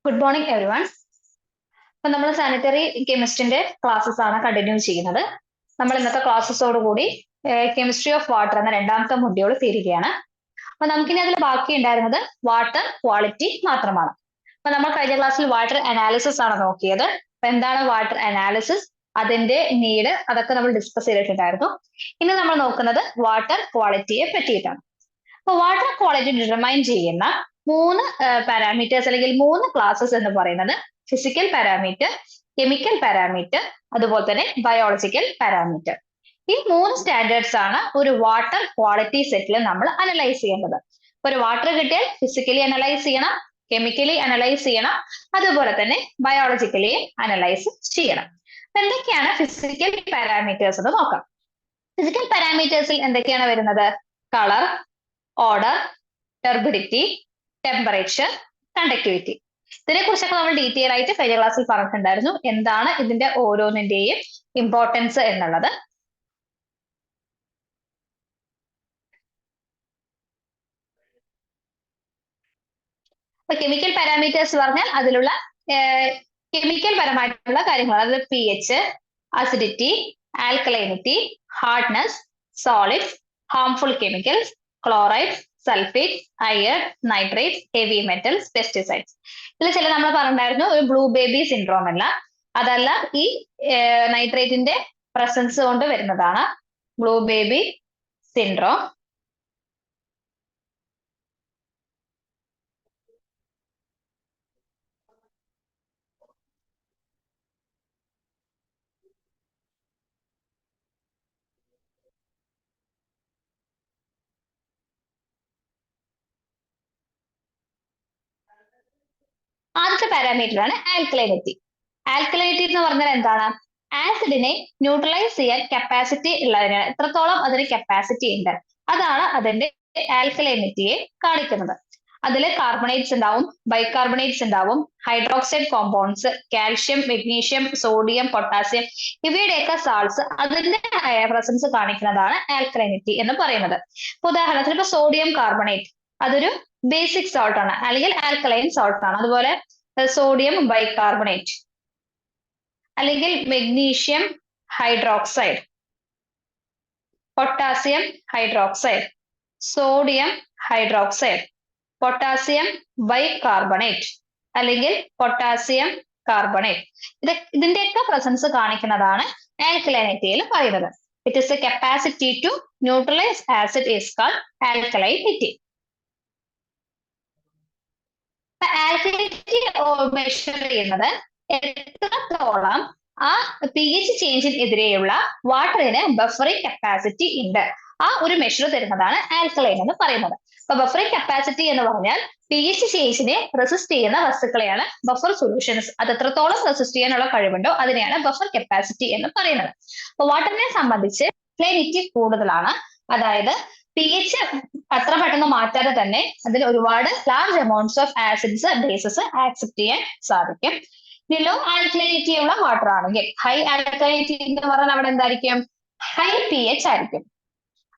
Good morning every one. അപ്പൊ നമ്മൾ sanitary കെമിസ്ട്രിന്റെ classes ആണ് കണ്ടിന്യൂ ചെയ്യുന്നത്. നമ്മൾ ഇന്നത്തെ ക്ലാസ്സസോട് കൂടി കെമിസ്ട്രി ഓഫ് വാട്ടർ എന്ന രണ്ടാമത്തെ മൊഡ്യൂൾ തീരുകയാണ്. അപ്പൊ നമുക്കിനി അതിൽ ബാക്കി ഉണ്ടായിരുന്നത് വാട്ടർ ക്വാളിറ്റി മാത്രമാണ്. അപ്പൊ നമ്മൾ കഴിഞ്ഞ ക്ലാസ്സിൽ വാട്ടർ അനാലിസിസ് ആണ് നോക്കിയത്. അപ്പൊ എന്താണ് വാട്ടർ അനാലിസിസ്, അതിന്റെ നീഡ്, അതൊക്കെ നമ്മൾ ഡിസ്കസ് ചെയ്തിട്ടുണ്ടായിരുന്നു. ഇന്ന് നമ്മൾ നോക്കുന്നത് വാട്ടർ ക്വാളിറ്റിയെ പറ്റിയിട്ടാണ്. അപ്പൊ വാട്ടർ ക്വാളിറ്റി ഡിറ്റർമൈൻ ചെയ്യുന്ന മൂന്ന് പാരാമീറ്റേഴ്സ് അല്ലെങ്കിൽ മൂന്ന് ക്ലാസ്സസ് എന്ന് പറയുന്നത് ഫിസിക്കൽ പാരാമീറ്റർ, കെമിക്കൽ പാരാമീറ്റർ, അതുപോലെ തന്നെ ബയോളജിക്കൽ പാരാമീറ്റർ. ഈ മൂന്ന് സ്റ്റാൻഡേർഡ്സ് ആണ് ഒരു വാട്ടർ ക്വാളിറ്റി സെറ്റിൽ നമ്മൾ അനലൈസ് ചെയ്യേണ്ടത്. ഒരു വാട്ടർ കിട്ടിയാൽ ഫിസിക്കലി അനലൈസ് ചെയ്യണം, കെമിക്കലി അനലൈസ് ചെയ്യണം, അതുപോലെ തന്നെ ബയോളജിക്കലി അനലൈസ് ചെയ്യണം. അപ്പൊ എന്തൊക്കെയാണ് ഫിസിക്കൽ പാരാമീറ്റേഴ്സ് എന്ന് നോക്കാം. ഫിസിക്കൽ പാരാമീറ്റേഴ്സിൽ എന്തൊക്കെയാണ് വരുന്നത്? Colour, order, turbidity, temperature, conductivity. ഇതിനെ കുറിച്ചൊക്കെ നമ്മൾ ഡീറ്റെയിൽ ആയിട്ട് കഴിഞ്ഞ ക്ലാസ്സിൽ പറഞ്ഞിട്ടുണ്ടായിരുന്നു. എന്താണ് ഇതിന്റെ ഓരോന്നിന്റെയും ഇമ്പോർട്ടൻസ് എന്നുള്ളത്. അപ്പൊ കെമിക്കൽ പാരാമീറ്റേഴ്സ് പറഞ്ഞാൽ അതിലുള്ള കെമിക്കൽ പരമായിട്ടുള്ള കാര്യങ്ങൾ, അതായത് P H, acidity, alkalinity, hardness, solids, harmful chemicals, chlorides, sulphates, iron, nitrates, heavy metals, pesticides. ഇതിൽ ചില നമ്മൾ പറഞ്ഞിട്ടുണ്ടായിരുന്നു, ഒരു ബ്ലൂ ബേബി സിൻഡ്രോം അല്ല, അതല്ല ഈ നൈട്രേറ്റിന്റെ പ്രസൻസ് കൊണ്ട് വരുന്നതാണ് ബ്ലൂ ബേബി സിൻഡ്രോം. ആദ്യത്തെ പാരാമീറ്റർ ആണ് ആൽക്കലൈനിറ്റി. ആൽക്കലൈനിറ്റി എന്ന് പറഞ്ഞാൽ എന്താണ്? ആസിഡിനെ ന്യൂട്രലൈസ് ചെയ്യാൻ കപ്പാസിറ്റി ഉള്ളതിനാണ്. എത്രത്തോളം അതിന് കപ്പാസിറ്റി ഉണ്ട്, അതാണ് അതിന്റെ ആൽക്കലൈനിറ്റിയെ കാണിക്കുന്നത്. അതിൽ കാർബണേറ്റ്സ് ഉണ്ടാവും, ബൈകാർബണേറ്റ്സ് ഉണ്ടാവും, hydroxide compounds, calcium, magnesium, sodium, potassium, ഇവയുടെയൊക്കെ സാൾട്സ് അതിന്റെ പ്രസൻസ് കാണിക്കുന്നതാണ് ആൽക്കലൈനിറ്റി എന്ന് പറയുന്നത്. ഉദാഹരണത്തിന് ഇപ്പൊ സോഡിയം കാർബണേറ്റ്, അതൊരു ബേസിക് സോൾട്ട് ആണ്, അല്ലെങ്കിൽ ആൽക്കലൈൻ സോൾട്ട് ആണ്. അതുപോലെ സോഡിയം ബൈകാർബണേറ്റ്, അല്ലെങ്കിൽ magnesium hydroxide, potassium hydroxide, sodium hydroxide, potassium bicarbonate, അല്ലെങ്കിൽ പൊട്ടാസ്യം കാർബണേറ്റ്. ഇതിന്റെയൊക്കെ പ്രസൻസ് കാണിക്കുന്നതാണ് ആൽക്കലൈനിറ്റിയിൽ പറയുന്നത്. It is a capacity to neutralise acid is called alkalinity. Alkalinity measure ചെയ്യുന്നത് എത്രത്തോളം ആ പി എച്ച് ചേഞ്ചിനെതിരെയുള്ള വാട്ടറിന് ബഫറിംഗ് കപ്പാസിറ്റി ഉണ്ട്, ആ ഒരു മെഷർ തരുന്നതാണ് ആൽക്കലൈൻ എന്ന് പറയുന്നത്. അപ്പൊ ബഫറിംഗ് കപ്പാസിറ്റി എന്ന് പറഞ്ഞാൽ പി എച്ച് ചേഞ്ചിനെ റെസിസ്റ്റ് ചെയ്യുന്ന വസ്തുക്കളെയാണ് ബഫർ സൊല്യൂഷൻസ്. അത് എത്രത്തോളം റെസിസ്റ്റ് ചെയ്യാനുള്ള കഴിവുണ്ടോ അതിനെയാണ് ബഫർ കപ്പാസിറ്റി എന്ന് പറയുന്നത്. അപ്പൊ വാട്ടറിനെ സംബന്ധിച്ച് ആൽക്കലൈനിറ്റി കൂടുതലാണ്, അതായത് പി എച്ച് അത്ര പെട്ടെന്ന് മാറ്റാതെ തന്നെ അതിൽ ഒരുപാട് large amounts of acids, bases accept ചെയ്യാൻ സാധിക്കും. ഇനി ലോ ആൽക്കലൈനിറ്റി ഉള്ള വാട്ടർ ആണെങ്കിൽ, ഹൈ ആൽക്കലൈനിറ്റി എന്ന് പറഞ്ഞാൽ അവിടെ എന്തായിരിക്കും? ഹൈ പി എച്ച് ആയിരിക്കും,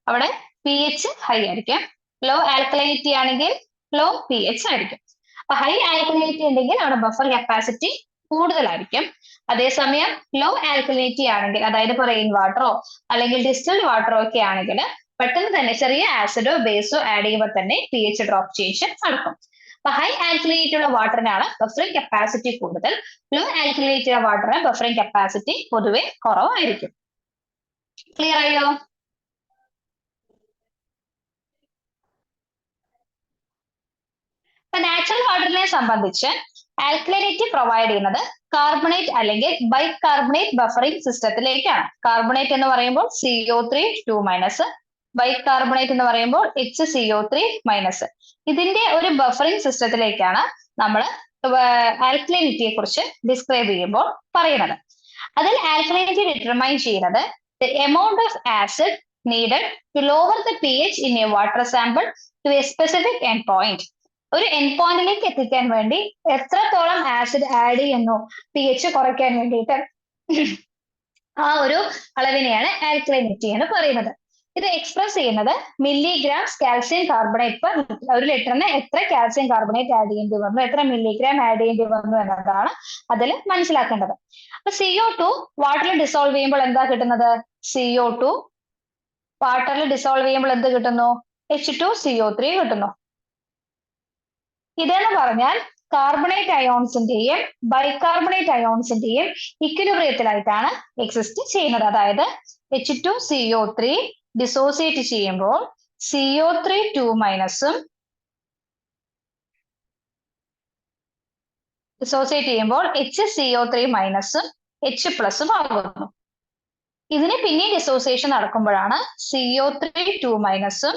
അവിടെ പി എച്ച് ഹൈ ആയിരിക്കും. ലോ ആൽക്കലൈനിറ്റി ആണെങ്കിൽ ലോ പി എച്ച് ആയിരിക്കും. അപ്പൊ ഹൈ ആൽക്കലൈനിറ്റി ഉണ്ടെങ്കിൽ അവിടെ ബഫർ കപ്പാസിറ്റി കൂടുതലായിരിക്കും. അതേസമയം ലോ ആൽക്കലൈനിറ്റി ആണെങ്കിൽ, അതായത് ഇപ്പൊ റെയിൻ വാട്ടറോ അല്ലെങ്കിൽ ഡിസ്റ്റിൽഡ് വാട്ടറോ ഒക്കെ ആണെങ്കിൽ പെട്ടെന്ന് തന്നെ ചെറിയ ആസിഡോ ബേസോ ആഡ് ചെയ്യുമ്പോൾ തന്നെ പി എച്ച് ഡ്രോപ്പ് ചേഞ്ച് നടക്കും. അപ്പൊ ഹൈ ആൽക്കലൈനിറ്റി ഉള്ള വാട്ടറിനാണ് ബഫറിംഗ് കപ്പാസിറ്റി കൂടുതൽ, ലോ ആൽക്കലൈനിറ്റി ഉള്ള വാട്ടറിന് ബഫറിംഗ് കപ്പാസിറ്റി പൊതുവെ കുറവായിരിക്കും. ക്ലിയർ ആയോ? ഇപ്പൊ നാച്ചുറൽ വാട്ടറിനെ സംബന്ധിച്ച് ആൽക്കലൈനിറ്റി പ്രൊവൈഡ് ചെയ്യുന്നത് കാർബണേറ്റ് അല്ലെങ്കിൽ ബൈകാർബണേറ്റ് ബഫറിംഗ് സിസ്റ്റത്തിലേക്കാണ്. കാർബണേറ്റ് എന്ന് പറയുമ്പോൾ CO3 2-, ബൈകാർബണേറ്റ് എന്ന് പറയുമ്പോൾ HCO3-. ഇതിന്റെ ഒരു ബഫറിംഗ് സിസ്റ്റത്തിലേക്കാണ് നമ്മൾ ആൽക്കലൈനിറ്റിയെ കുറിച്ച് ഡിസ്ക്രൈബ് ചെയ്യുമ്പോൾ പറയുന്നത്. അതിൽ ആൽക്കലൈനിറ്റി ഡിറ്റർമൈൻ ചെയ്യുന്നത് the amount of acid needed to lower the pH in a water sample to a specific end point. ഒരു എൻഡ് പോയിന്റിലേക്ക് എത്തിക്കാൻ വേണ്ടി എത്രത്തോളം ആസിഡ് ആഡ് ചെയ്യുന്നു പി എച്ച് കുറയ്ക്കാൻ വേണ്ടിയിട്ട്, ആ ഒരു അളവിനെയാണ് ആൽക്കലൈനിറ്റി എന്ന് പറയുന്നത്. ഇത് എക്സ്പ്രസ് ചെയ്യുന്നത് മില്ലിഗ്രാംസ് കാൽസ്യം കാർബണേറ്റ് പെർ ഒരു ലിറ്ററിന് എത്ര കാൽസ്യം കാർബണേറ്റ് ആഡ് ചെയ്യേണ്ടി വന്നു, എത്ര മില്ലിഗ്രാം ആഡ് ചെയ്യേണ്ടി വന്നു എന്നതാണ് അതിൽ മനസ്സിലാക്കേണ്ടത്. അപ്പൊ CO2 വാട്ടറിൽ ഡിസോൾവ് ചെയ്യുമ്പോൾ എന്താ കിട്ടുന്നത്? CO2 വാട്ടറിൽ ഡിസോൾവ് ചെയ്യുമ്പോൾ എന്ത് കിട്ടുന്നു? H2CO3 കിട്ടുന്നു. ഇതെന്ന് പറഞ്ഞാൽ കാർബണേറ്റ് അയോൺസിന്റെയും ബൈകാർബണേറ്റ് അയോൺസിന്റെയും ഇക്വിലിബ്രിയത്തിലായിട്ടാണ് എക്സിസ്റ്റ് ചെയ്യുന്നത്. അതായത് H2CO3 ഡിസോസിയേറ്റ് ചെയ്യുമ്പോൾ CO3 മൈനസും ഡിസോസിയേറ്റ് ചെയ്യുമ്പോൾ HCO3 മൈനസും H പ്ലസും ആകുന്നു. ഇതിന് പിന്നെ ഡിസോസിയേഷൻ നടക്കുമ്പോഴാണ് CO3 മൈനസും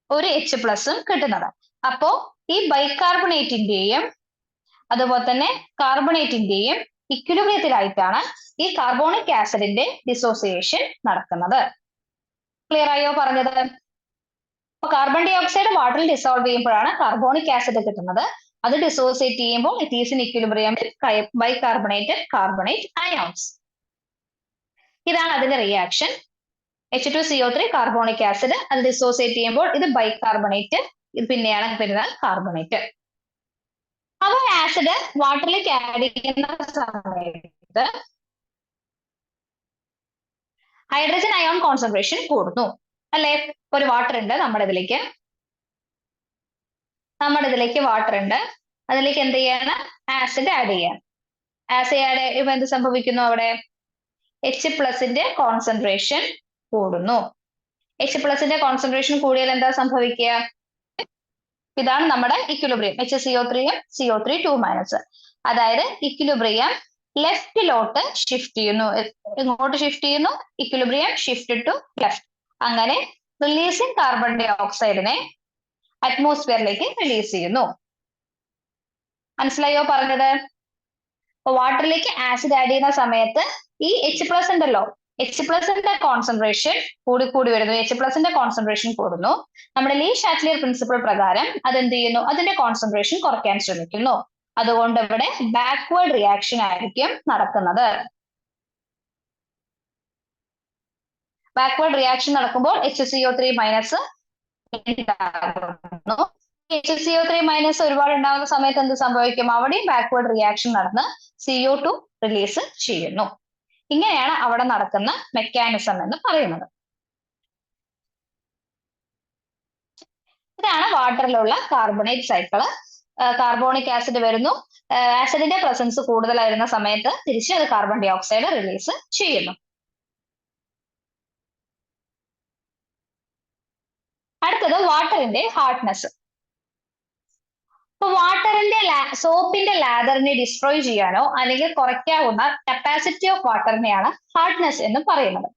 ഒരു H പ്ലസും കിട്ടുന്നത്. അപ്പോ ഈ ബൈകാർബണേറ്റിന്റെയും അതുപോലെ തന്നെ കാർബണേറ്റിന്റെയും ഇക്വിലിബ്രിയത്തിലായിട്ടാണ് ഈ കാർബോണിക് ആസിഡിന്റെ ഡിസോസിയേഷൻ നടക്കുന്നത്. ക്ലിയർ ആയോ പറഞ്ഞത്? അപ്പൊ കാർബൺ ഡൈ ഓക്സൈഡ് വാട്ടറിൽ ഡിസോൾവ് ചെയ്യുമ്പോഴാണ് കാർബോണിക് ആസിഡ് കിട്ടുന്നത്. അത് ഡിസോസിയേറ്റ് ചെയ്യുമ്പോൾ it is in equilibrium bicarbonated carbonate ions. ഇതാണ് അതിന്റെ റിയാക്ഷൻ. H2CO3 കാർബോണിക് ആസിഡ്, അത് ഡിസോസിയേറ്റ് ചെയ്യുമ്പോൾ ഇത് ബൈകാർബണേറ്റ്, ഇത് പിന്നെയാണ് വരുന്നത് കാർബണേറ്റ്. അപ്പോൾ ആസിഡ് വാട്ടറിലേക്ക് ആഡ് ചെയ്യുന്ന സമയത്ത് ഹൈഡ്രജൻ അയോൺ കോൺസെൻട്രേഷൻ കൂടുന്നു അല്ലെ? ഒരു വാട്ടർ ഉണ്ട് നമ്മുടെ ഇതിലേക്ക് വാട്ടർ ഉണ്ട്, അതിലേക്ക് എന്ത് ചെയ്യണം? ആസിഡ് ആഡ് ചെയ്യാൻ. ആസിഡ് ആഡ് ചെയ്യുമ്പോൾ എന്ത് സംഭവിക്കുന്നു? അവിടെ H പ്ലസിന്റെ കോൺസെൻട്രേഷൻ കൂടുന്നു. H പ്ലസിന്റെ കോൺസെൻട്രേഷൻ കൂടിയാൽ എന്താ സംഭവിക്കുക? ഇതാണ് നമ്മുടെ ഇക്വിലിബ്രിയം. HCO3 CO3 minus. അതായത് ഇക്വിലിബ്രിയം ലെഫ്റ്റിലോട്ട് ഷിഫ്റ്റ് ചെയ്യുന്നു. ഇങ്ങോട്ട് ഷിഫ്റ്റ് ചെയ്യുന്നു, ഇക്വിലിബ്രിയം ഷിഫ്റ്റ് ടു ലെഫ്റ്റ്. അങ്ങനെ റിലീസിങ് കാർബൺ ഡൈ ഓക്സൈഡിനെ അറ്റ്മോസ്ഫിയറിലേക്ക് റിലീസ് ചെയ്യുന്നു. മനസ്സിലായോ പറഞ്ഞത്? അപ്പൊ വാട്ടറിലേക്ക് ആസിഡ് ആഡ് ചെയ്യുന്ന സമയത്ത് ഈ H പ്ലസ് ഉണ്ടല്ലോ, H പ്ലസിന്റെ കോൺസെൻട്രേഷൻ കൂടി വരുന്നു. H പ്ലസിന്റെ കോൺസെൻട്രേഷൻ കൂടുന്നു. നമ്മുടെ ലീ ഷാറ്റ്ലിയർ പ്രിൻസിപ്പിൾ പ്രകാരം അതെന്ത് ചെയ്യുന്നു? അതിന്റെ കോൺസെൻട്രേഷൻ കുറയ്ക്കാൻ ശ്രമിക്കുന്നു. അതുകൊണ്ട് ഇവിടെ ബാക്ക്വേർഡ് റിയാക്ഷൻ ആയിരിക്കും നടക്കുന്നത്. ബാക്ക്വേർഡ് റിയാക്ഷൻ നടക്കുമ്പോൾ HCO3 മൈനസ് ഉണ്ടാകുന്നു. HCO3 മൈനസ് ഒരുപാട് ഉണ്ടാകുന്ന സമയത്ത് എന്ത് സംഭവിക്കും? അവിടെയും ബാക്ക്വേർഡ് റിയാക്ഷൻ നടന്ന് CO2 റിലീസ് ചെയ്യുന്നു. ഇങ്ങനെയാണ് അവിടെ നടക്കുന്ന മെക്കാനിസം എന്ന് പറയുന്നത്. ഇതാണ് വാട്ടറിലുള്ള കാർബണേറ്റ് സൈക്കിള്. കാർബോണിക് ആസിഡ് വരുന്നു, ആസിഡിന്റെ പ്രസൻസ് കൂടുതലായിരുന്ന സമയത്ത് തിരിച്ച് അത് കാർബൺ ഡൈ ഓക്സൈഡ് റിലീസ് ചെയ്യുന്നു. അടുത്തത് വാട്ടറിന്റെ ഹാർഡ്നെസ്. ഇപ്പൊ വാട്ടറിന്റെ സോപ്പിന്റെ ലാദറിനെ ഡിസ്ട്രോയ് ചെയ്യാനോ അല്ലെങ്കിൽ കുറയ്ക്കാവുന്ന കപ്പാസിറ്റി ഓഫ് വാട്ടറിനെയാണ് ഹാർഡ്നെസ് എന്ന് പറയുന്നത്.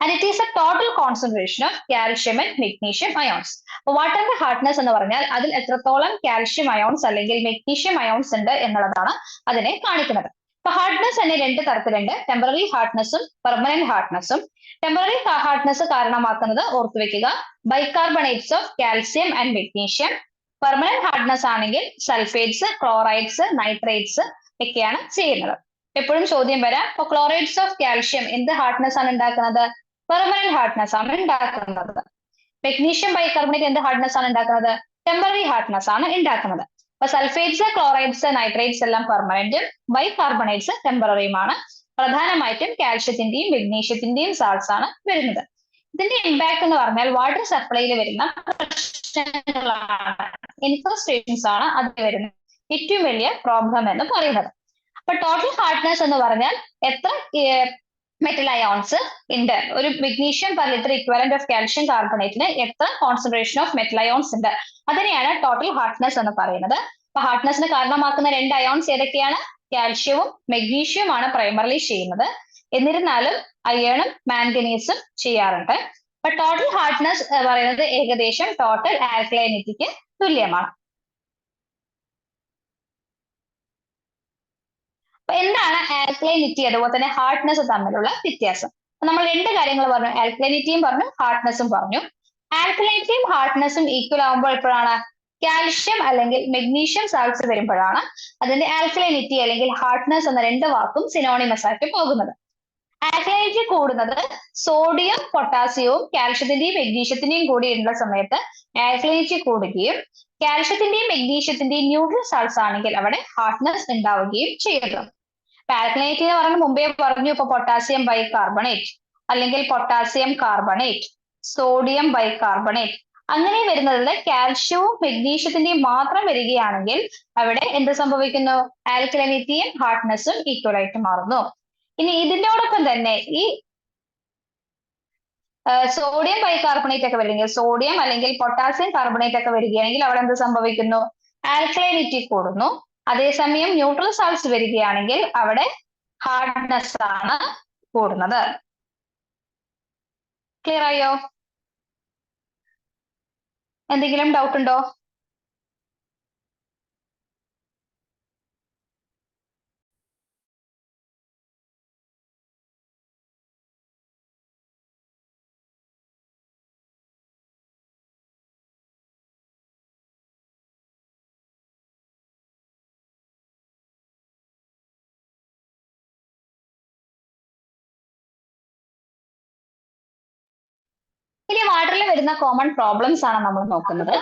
And it is a total concentration of calcium and magnesium ions. വാട്ടറിന്റെ ഹാർഡ്നെസ് എന്ന് പറഞ്ഞാൽ അതിൽ എത്രത്തോളം കാൽഷ്യം അയോൺസ് അല്ലെങ്കിൽ മെഗ്നീഷ്യം അയോൺസ് ഉണ്ട് എന്നുള്ളതാണ് അതിനെ കാണിക്കുന്നത്. ഇപ്പൊ ഹാർഡ്നെസ് തന്നെ രണ്ട് തരത്തിലുണ്ട്, ടെമ്പററി ഹാർഡ്നെസ്സും പെർമനന്റ് ഹാർഡ്നെസ്സും. ടെമ്പററി ഹാർഡ്നെസ് കാരണമാക്കുന്നത് ഓർത്തുവെക്കുക, bicarbonates of calcium and magnesium. Permanent hardness ആണെങ്കിൽ സൾഫേറ്റ്സ്, ക്ലോറൈഡ്സ്, നൈട്രേറ്റ്സ് ഒക്കെയാണ് ചെയ്യുന്നത്. എപ്പോഴും ചോദ്യം വരാം, ഇപ്പൊ ക്ലോറൈഡ്സ് ഓഫ് കാൽഷ്യം എന്ത് ഹാർഡ്നെസ് ആണ് ഉണ്ടാക്കുന്നത്? പെർമനന്റ് ഹാർഡ്നെസ് ആണ് ഉണ്ടാക്കുന്നത്. മെഗ്നീഷ്യം ബൈകാർബണേറ്റ് എന്ത് ഹാർഡ്നെസ് ആണ് ഉണ്ടാക്കുന്നത്? ടെമ്പററി ഹാർഡ്നെസ് ആണ് ഉണ്ടാക്കുന്നത്. അപ്പൊ സൾഫേറ്റ്സ്, ക്ലോറൈഡ്സ്, നൈട്രേറ്റ്സ് എല്ലാം പെർമനന്റും ബൈകാർബണേറ്റ്സ് ടെമ്പററിയുമാണ്. പ്രധാനമായിട്ടും കാൽഷ്യത്തിന്റെയും മെഗ്നീഷ്യത്തിന്റെയും സാൾട്സ് ആണ് വരുന്നത്. ഇതിന്റെ ഇമ്പാക്ട് എന്ന് പറഞ്ഞാൽ വാട്ടർ സപ്ലൈയിൽ വരുന്ന പ്രശ്നങ്ങളാണ്, ഇൻഫ്രാസ്ട്രക്ഷൻസ് ആണ് അതിൽ വരുന്ന ഏറ്റവും വലിയ പ്രോബ്ലം എന്ന് പറയുന്നത്. അപ്പൊ ടോട്ടൽ ഹാർഡ്നെസ് എന്ന് പറഞ്ഞാൽ എത്ര മെറ്റൽ അയോൺസ് ഉണ്ട്, ഒരു magnesium per litre equivalent of calcium കാർബണേറ്റിന് എത്ര കോൺസെൻട്രേഷൻ ഓഫ് മെറ്റൽ അയോൺസ് ഉണ്ട്, അതിനെയാണ് ടോട്ടൽ ഹാർഡ്നെസ് എന്ന് പറയുന്നത്. അപ്പൊ ഹാർഡ്നെസ്സിന് കാരണമാക്കുന്ന രണ്ട് അയോൺസ് ഏതൊക്കെയാണ്? കാൽഷ്യവും മെഗ്നീഷ്യവുമാണ് പ്രൈമറിലി ചെയ്യുന്നത്. എന്നിരുന്നാലും അയേണും മാംഗനീസും ചെയ്യാറുണ്ട്. അപ്പൊ ടോട്ടൽ ഹാർഡ്നെസ് പറയുന്നത് ഏകദേശം ടോട്ടൽ ആൽക്കലൈനിറ്റിക്ക് തുല്യമാണ്. അപ്പൊ എന്താണ് ആൽക്കലൈനിറ്റി അതുപോലെ തന്നെ ഹാർഡ്നെസ് തമ്മിലുള്ള വ്യത്യാസം? നമ്മൾ രണ്ട് കാര്യങ്ങൾ പറഞ്ഞു, ആൽക്കലൈനിറ്റിയും പറഞ്ഞു, ഹാർഡ്നെസ്സും പറഞ്ഞു. ആൽക്കലൈനിറ്റിയും ഹാർഡ്നെസ്സും ഈക്വൽ ആകുമ്പോൾ എപ്പോഴാണ്? കാൽഷ്യം അല്ലെങ്കിൽ മെഗ്നീഷ്യം സാൾട്സ് വരുമ്പോഴാണ് അതിന്റെ ആൽക്കലൈനിറ്റി അല്ലെങ്കിൽ ഹാർഡ്നെസ് എന്ന രണ്ട് വാക്കും സിനോണിമസ് ആയിട്ട് പോകുന്നത്. ആൽക്കലൈനിറ്റി കൂടുന്നത് സോഡിയം പൊട്ടാസ്യവും കാൽഷ്യത്തിന്റെയും മെഗ്നീഷ്യത്തിന്റെയും കൂടി ഉള്ള സമയത്ത് ആൽക്കലൈനിറ്റി കൂടുകയും കാൽഷ്യത്തിന്റെയും മെഗ്നീഷ്യത്തിന്റെയും ന്യൂട്രൽ സാൾട്സ് ആണെങ്കിൽ അവിടെ ഹാർഡ്നെസ് ഉണ്ടാവുകയും ചെയ്യുന്നു. ആൽക്കലൈനിറ്റി എന്ന് പറയുന്നത് മുമ്പേ പറഞ്ഞു, ഇപ്പൊ പൊട്ടാസ്യം ബൈകാർബണേറ്റ് അല്ലെങ്കിൽ പൊട്ടാസ്യം കാർബണേറ്റ്, സോഡിയം ബൈകാർബണേറ്റ് അങ്ങനെ വരുന്നതിൽ കാൽഷ്യവും മെഗ്നീഷ്യത്തിന്റെയും മാത്രം വരികയാണെങ്കിൽ അവിടെ എന്ത് സംഭവിക്കുന്നു? ആൽക്കലൈനിറ്റിയും ഹാർഡ്നെസ്സും ഈക്വൽ ആയിട്ട് മാറുന്നു. ഇനി ഇതിനോടൊപ്പം തന്നെ ഈ സോഡിയം ബൈകാർബണേറ്റ് ഒക്കെ വരികയാണെങ്കിൽ, സോഡിയം അല്ലെങ്കിൽ പൊട്ടാസ്യം കാർബണേറ്റ് ഒക്കെ വരികയാണെങ്കിൽ അവിടെ എന്ത് സംഭവിക്കുന്നു? ആൽക്കലൈനിറ്റി കൂടുന്നു. അതേസമയം ന്യൂട്രൽ സാൾട്സ് വരികയാണെങ്കിൽ അവിടെ ഹാർഡ്നെസ് ആണ് കൂടുന്നത്. ക്ലിയർ ആയോ? എന്തെങ്കിലും ഡൗട്ട് ഉണ്ടോ? ഇനി വാട്ടറിൽ വരുന്ന കോമൺ പ്രോബ്ലംസ് ആണ് നമ്മൾ നോക്കുന്നത്.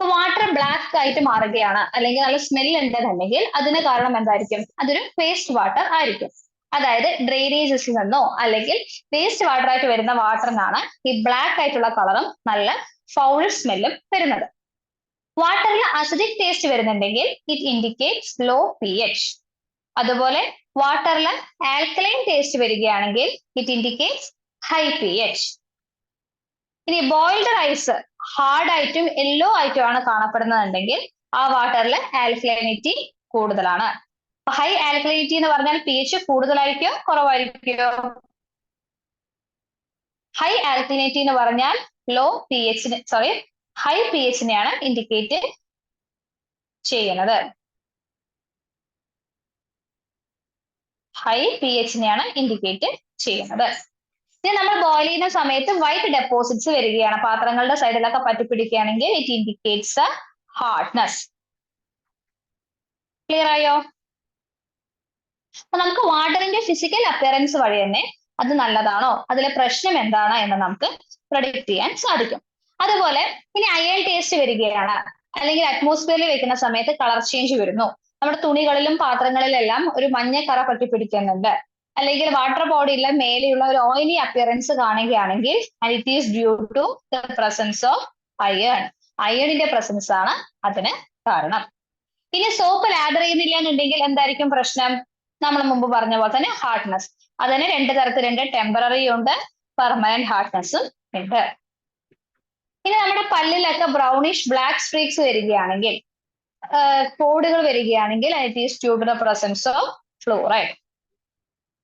വാട്ടർ ബ്ലാക്ക് ആയിട്ട് മാറുകയാണ് അല്ലെങ്കിൽ നല്ല സ്മെൽ ഉണ്ടെന്നുണ്ടെങ്കിൽ അതിന് കാരണം എന്തായിരിക്കും? അതൊരു വേസ്റ്റ് വാട്ടർ ആയിരിക്കും. അതായത് ഡ്രെയിനേജസിൽ നിന്നോ അല്ലെങ്കിൽ വേസ്റ്റ് വാട്ടർ ആയിട്ട് വരുന്ന വാട്ടറിനാണ് ഈ ബ്ലാക്ക് ആയിട്ടുള്ള കളറും നല്ല ഫൗൾ സ്മെല്ലും വരുന്നത്. വാട്ടറിൽ അസിഡിക് ടേസ്റ്റ് വരുന്നുണ്ടെങ്കിൽ ഇറ്റ് ഇൻഡിക്കേറ്റ്സ് ലോ pH. അതുപോലെ വാട്ടറിൽ ആൽക്കലൈൻ ടേസ്റ്റ് വരികയാണെങ്കിൽ ഇറ്റ് ഇൻഡിക്കേറ്റ്സ് ഹൈ pH. ഇനി ബോയിൽഡ് റൈസ് ഹാർഡ് ആയിട്ടും യെല്ലോ ആയിട്ടുമാണ് കാണപ്പെടുന്നതെങ്കിൽ ആ വാട്ടറിൽ ആൽക്കലൈനിറ്റി കൂടുതലാണ്. ഹൈ ആൽക്കലൈനിറ്റി എന്ന് പറഞ്ഞാൽ pH കൂടുതലായിരിക്കോ കുറവായിരിക്കോ? ഹൈ ആൽക്കലൈനിറ്റി എന്ന് പറഞ്ഞാൽ ലോ pH ഹൈ pH നെയാണ് ഇൻഡിക്കേറ്റ് ചെയ്യുന്നത്. ഹൈ pH നെയാണ് ഇൻഡിക്കേറ്റ് ചെയ്യുന്നത്. ഇനി നമ്മൾ ബോയിൽ ചെയ്യുന്ന സമയത്ത് വൈറ്റ് ഡെപ്പോസിറ്റ്സ് വരികയാണ്, പാത്രങ്ങളുടെ സൈഡിലൊക്കെ പറ്റിപ്പിടിക്കുകയാണെങ്കിൽ ഇറ്റ് ഇൻഡിക്കേറ്റ്സ് ഹാർഡ്നെസ്. ക്ലിയർ ആയോ? അപ്പൊ നമുക്ക് വാട്ടറിന്റെ ഫിസിക്കൽ അപ്പിയറൻസ് വഴി തന്നെ അത് നല്ലതാണോ, അതിലെ പ്രശ്നം എന്താണ് എന്ന് നമുക്ക് പ്രഡിക്ട് ചെയ്യാൻ സാധിക്കും. അതുപോലെ ഇനി അയൺ ടേസ്റ്റ് വരികയാണ് അല്ലെങ്കിൽ അറ്റ്മോസ്ഫിയറിൽ വെക്കുന്ന സമയത്ത് കളർ ചേഞ്ച് വരുന്നു, നമ്മുടെ തുണികളിലും പാത്രങ്ങളിലെല്ലാം ഒരു മഞ്ഞ കറ പറ്റിപ്പിടിക്കുന്നുണ്ട്, അല്ലെങ്കിൽ വാട്ടർ ബോഡിയിലെ മേലെയുള്ള ഒരു ഓയിലി അപ്പിയറൻസ് കാണുകയാണെങ്കിൽ it is due to the presence of iron. അയണിന്റെ പ്രസൻസ് ആണ് അതിന് കാരണം. ഇനി സോപ്പ് ലാദർ ചെയ്യുന്നില്ല എന്നുണ്ടെങ്കിൽ എന്തായിരിക്കും പ്രശ്നം? നമ്മൾ മുമ്പ് പറഞ്ഞ പോലെ തന്നെ ഹാർഡ്നെസ്. അതിന് രണ്ട് തരത്തിലുണ്ട്, ടെമ്പററി ഉണ്ട്, പെർമനന്റ് ഹാർഡ്നെസ്സും ഉണ്ട്. ഇനി നമ്മുടെ പല്ലിലൊക്കെ ബ്രൗണിഷ് ബ്ലാക്ക് സ്ട്രീക്സ് വരികയാണെങ്കിൽ, കോഡുകൾ വരികയാണെങ്കിൽ it is due to the presence of fluoride.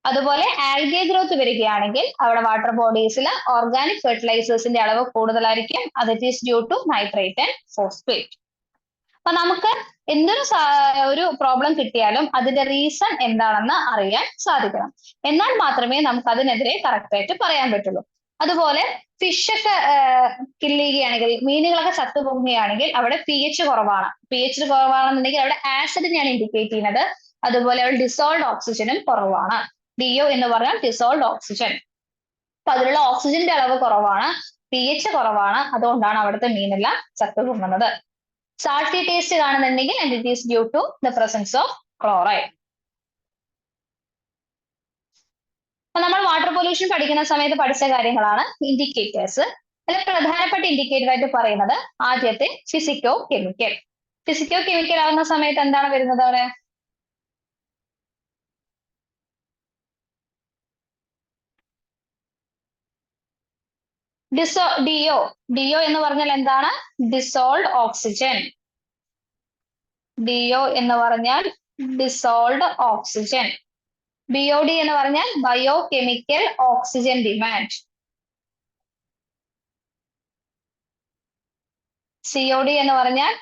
അതുപോലെ ആൽഗെ ഗ്രോത്ത് വരികയാണെങ്കിൽ അവിടെ വാട്ടർ ബോഡീസിൽ ഓർഗാനിക് ഫെർട്ടിലൈസേഴ്സിന്റെ അളവ് കൂടുതലായിരിക്കും, അത് it is due to nitrate and phosphate. അപ്പൊ നമുക്ക് എന്തൊരു ഒരു പ്രോബ്ലം കിട്ടിയാലും അതിന്റെ റീസൺ എന്താണെന്ന് അറിയാൻ സാധിക്കണം, എന്നാൽ മാത്രമേ നമുക്ക് അതിനെതിരെ കറക്റ്റ് ആയിട്ട് പറയാൻ പറ്റുള്ളൂ. അതുപോലെ ഫിഷ് ഒക്കെ കില്ല് ചെയ്യുകയാണെങ്കിൽ, മീനുകളൊക്കെ ചത്തുപോകുകയാണെങ്കിൽ അവിടെ pH കുറവാണ്. pH കുറവാണെന്നുണ്ടെങ്കിൽ അവിടെ ആസിഡിനെയാണ് ഇൻഡിക്കേറ്റ് ചെയ്യുന്നത്. അതുപോലെ അവിടെ ഡിസോൾഡ് ഓക്സിജനും കുറവാണ്. DO എന്ന് പറഞ്ഞാൽ ഡിസോൾഡ് ഓക്സിജൻ. അപ്പൊ അതിലുള്ള ഓക്സിജന്റെ അളവ് കുറവാണ്, pH കുറവാണ്, അതുകൊണ്ടാണ് അവിടുത്തെ മീനെല്ലാം ചത്തുപോകുന്നത്. സാൾട്ടി ടേസ്റ്റ് കാണുന്നുണ്ടെങ്കിൽ and it is due to the presence of chloride. അപ്പൊ നമ്മൾ വാട്ടർ പൊല്യൂഷൻ പഠിക്കുന്ന സമയത്ത് പഠിച്ച കാര്യങ്ങളാണ് ഇൻഡിക്കേറ്റേഴ്സ്. അതിൽ പ്രധാനപ്പെട്ട ഇൻഡിക്കേറ്റർ ആയിട്ട് പറയുന്നത് ആദ്യത്തെ ഫിസിക്കോ കെമിക്കൽ. ഫിസിക്കോ കെമിക്കൽ ആവുന്ന സമയത്ത് എന്താണ് വരുന്നത് അവിടെ? DO എന്ന് പറഞ്ഞാൽ എന്താണ്? Dissolved oxygen. DO എന്ന് പറഞ്ഞാൽ ഡിസോൾഡ് ഓക്സിജൻ. BOD എന്ന് പറഞ്ഞാൽ bio chemical oxygen demand. COD എന്ന് പറഞ്ഞാൽ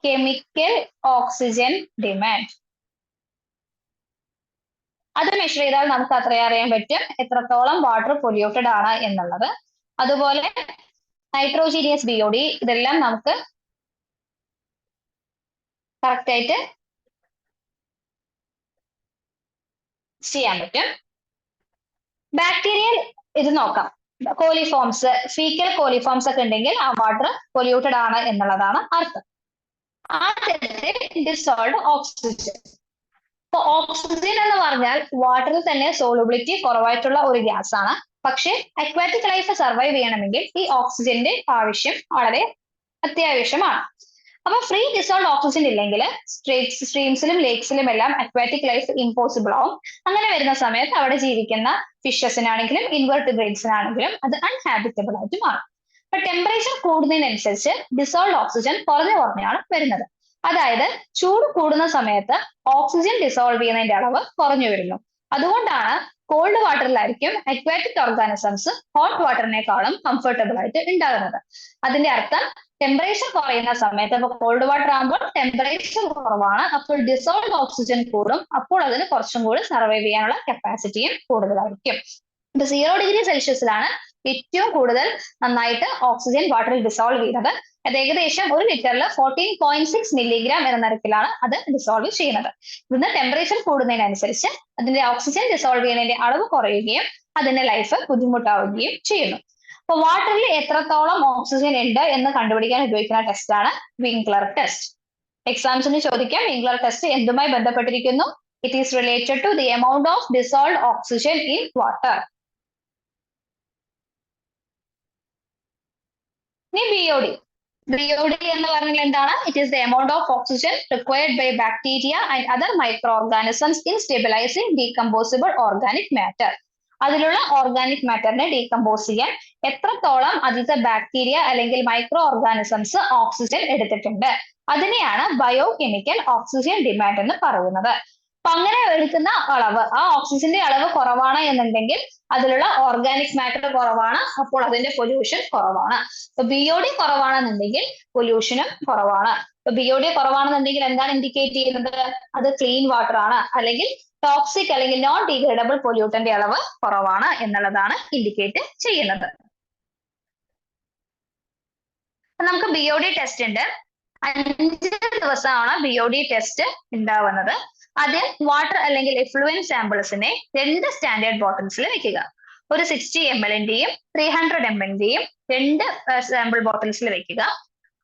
കെമിക്കൽ ഓക്സിജൻ ഡിമാൻഡ്. അത് മെഷർ ചെയ്താൽ നമുക്ക് അത്രയും അറിയാൻ പറ്റും എത്രത്തോളം വാട്ടർ പൊല്യൂട്ടഡ് ആണ് എന്നുള്ളത്. അതുപോലെ നൈട്രോജീനിയസ് BOD ഇതെല്ലാം നമുക്ക് കറക്റ്റ് ആയിട്ട് ചെയ്യാൻ പറ്റും. ബാക്ടീരിയൽ ഇത് നോക്കാം. കോളിഫോംസ്, ഫീക്കൽ കോളിഫോംസ് ഒക്കെ ഉണ്ടെങ്കിൽ ആ വാട്ടർ പൊല്യൂട്ടഡ് ആണ് എന്നുള്ളതാണ് അർത്ഥം. ആദ്യത്തെ ഡിസോൾഡ് ഓക്സിജൻ. ഇപ്പൊ ഓക്സിജൻ എന്ന് പറഞ്ഞാൽ വാട്ടറിൽ തന്നെ സോളുബിലിറ്റി കുറവായിട്ടുള്ള ഒരു ഗ്യാസ് ആണ്. പക്ഷെ അക്വാറ്റിക് ലൈഫ് സർവൈവ് ചെയ്യണമെങ്കിൽ ഈ ഓക്സിജന്റെ ആവശ്യം വളരെ അത്യാവശ്യമാണ്. അപ്പൊ ഫ്രീ ഡിസോൾഡ് ഓക്സിജൻ ഇല്ലെങ്കിൽ സ്ട്രീംസിലും ലേക്സിലും എല്ലാം അക്വാറ്റിക് ലൈഫ് ഇമ്പോസിബിൾ ആവും. അങ്ങനെ വരുന്ന സമയത്ത് അവിടെ ജീവിക്കുന്ന ഫിഷസിനാണെങ്കിലും ഇൻവെർട്ടിബ്രേറ്റ്സിനാണെങ്കിലും അത് അൺഹാബിറ്റബിൾ ആയിട്ട് മാറും. അപ്പൊ ടെമ്പറേച്ചർ കൂടുന്നതിനനുസരിച്ച് ഡിസോൾഡ് ഓക്സിജൻ കുറഞ്ഞാണ് വരുന്നത്. അതായത് ചൂട് കൂടുന്ന സമയത്ത് ഓക്സിജൻ ഡിസോൾവ് ചെയ്യുന്നതിന്റെ അളവ് കുറഞ്ഞു വരുന്നു. അതുകൊണ്ടാണ് കോൾഡ് വാട്ടറിലായിരിക്കും അക്വാറ്റിക് ഓർഗാനിസംസ് ഹോട്ട് വാട്ടറിനേക്കാളും കംഫർട്ടബിൾ ആയിട്ട് ഉണ്ടാകുന്നത്. അതിന്റെ അർത്ഥം ടെമ്പറേച്ചർ കുറയുന്ന സമയത്ത്, അപ്പൊ കോൾഡ് വാട്ടർ ആകുമ്പോൾ ടെമ്പറേച്ചർ കുറവാണ്, അപ്പോൾ ഡിസോൾവ് ഓക്സിജൻ കൂടും, അപ്പോൾ അതിന് കുറച്ചും കൂടി സർവൈവ് ചെയ്യാനുള്ള കപ്പാസിറ്റിയും കൂടുതലായിരിക്കും. ഇപ്പൊ 0°C ഏറ്റവും കൂടുതൽ നന്നായിട്ട് ഓക്സിജൻ വാട്ടറിൽ ഡിസോൾവ് ചെയ്യുന്നത്. അത് ഏകദേശം 1 ലിറ്ററിൽ 14.6 മില്ലിഗ്രാം എന്ന നിരക്കിലാണ് അത് ഡിസോൾവ് ചെയ്യുന്നത്. ഇന്ന് ടെമ്പറേച്ചർ കൂടുന്നതിനനുസരിച്ച് അതിന്റെ ഓക്സിജൻ ഡിസോൾവ് ചെയ്യുന്നതിന്റെ അളവ് കുറയുകയും അതിന്റെ ലൈഫ് ബുദ്ധിമുട്ടാവുകയും ചെയ്യുന്നു. അപ്പൊ വാട്ടറിൽ എത്രത്തോളം ഓക്സിജൻ ഉണ്ട് എന്ന് കണ്ടുപിടിക്കാൻ ഉപയോഗിക്കുന്ന ടെസ്റ്റ് ആണ് വിങ്ക്ലർ ടെസ്റ്റ്. എക്സാംസിന് ചോദിക്കാം വിങ്ക്ലർ ടെസ്റ്റ് എന്തുമായി ബന്ധപ്പെട്ടിരിക്കുന്നു? It is related to the amount of dissolve oxygen in water. ഇനി BOD. BOD എന്ന് പറഞ്ഞാൽ എന്താണ്? It is the amount of oxygen required by bacteria and other micro organisms in stabilising decomposable organic matter. അതിലുള്ള organic മാറ്ററിനെ decompose ചെയ്യാൻ എത്രത്തോളം അതിലത്തെ bacteria അല്ലെങ്കിൽ മൈക്രോ ഓർഗാനിസംസ് ഓക്സിജൻ എടുത്തിട്ടുണ്ട്, അതിനെയാണ് ബയോ കെമിക്കൽ ഓക്സിജൻ ഡിമാൻഡ് എന്ന് പറയുന്നത്. അപ്പൊ അങ്ങനെ എടുക്കുന്ന അളവ്, ആ ഓക്സിജന്റെ അളവ് കുറവാണ് എന്നുണ്ടെങ്കിൽ അതിലുള്ള ഓർഗാനിക് മാറ്റർ കുറവാണ്, അപ്പോൾ അതിന്റെ പൊല്യൂഷൻ കുറവാണ്. ഇപ്പൊ BOD കുറവാണെന്നുണ്ടെങ്കിൽ പൊല്യൂഷനും കുറവാണ്. ഇപ്പൊ BOD കുറവാണെന്നുണ്ടെങ്കിൽ എന്താണ് ഇൻഡിക്കേറ്റ് ചെയ്യുന്നത്? അത് ക്ലീൻ വാട്ടർ ആണ്, അല്ലെങ്കിൽ ടോക്സിക് അല്ലെങ്കിൽ നോൺ ഡീഗ്രേഡബിൾ പൊല്യൂട്ടന്റെ അളവ് കുറവാണ് എന്നുള്ളതാണ് ഇൻഡിക്കേറ്റ് ചെയ്യുന്നത്. നമുക്ക് BOD ടെസ്റ്റ് ഉണ്ട്. 5 ദിവസമാണ് BOD ടെസ്റ്റ് ഉണ്ടാവുന്നത്. ആദ്യം വാട്ടർ അല്ലെങ്കിൽ എഫ്ലുവൻറ്റ് സാമ്പിൾസിനെ 2 സ്റ്റാൻഡേർഡ് ബോട്ടിൽസിൽ വെക്കുക. ഒരു 60 ml-ന്റെയും 300 ml-ന്റെയും 2 സാമ്പിൾ ബോട്ടിൽസിൽ വെക്കുക.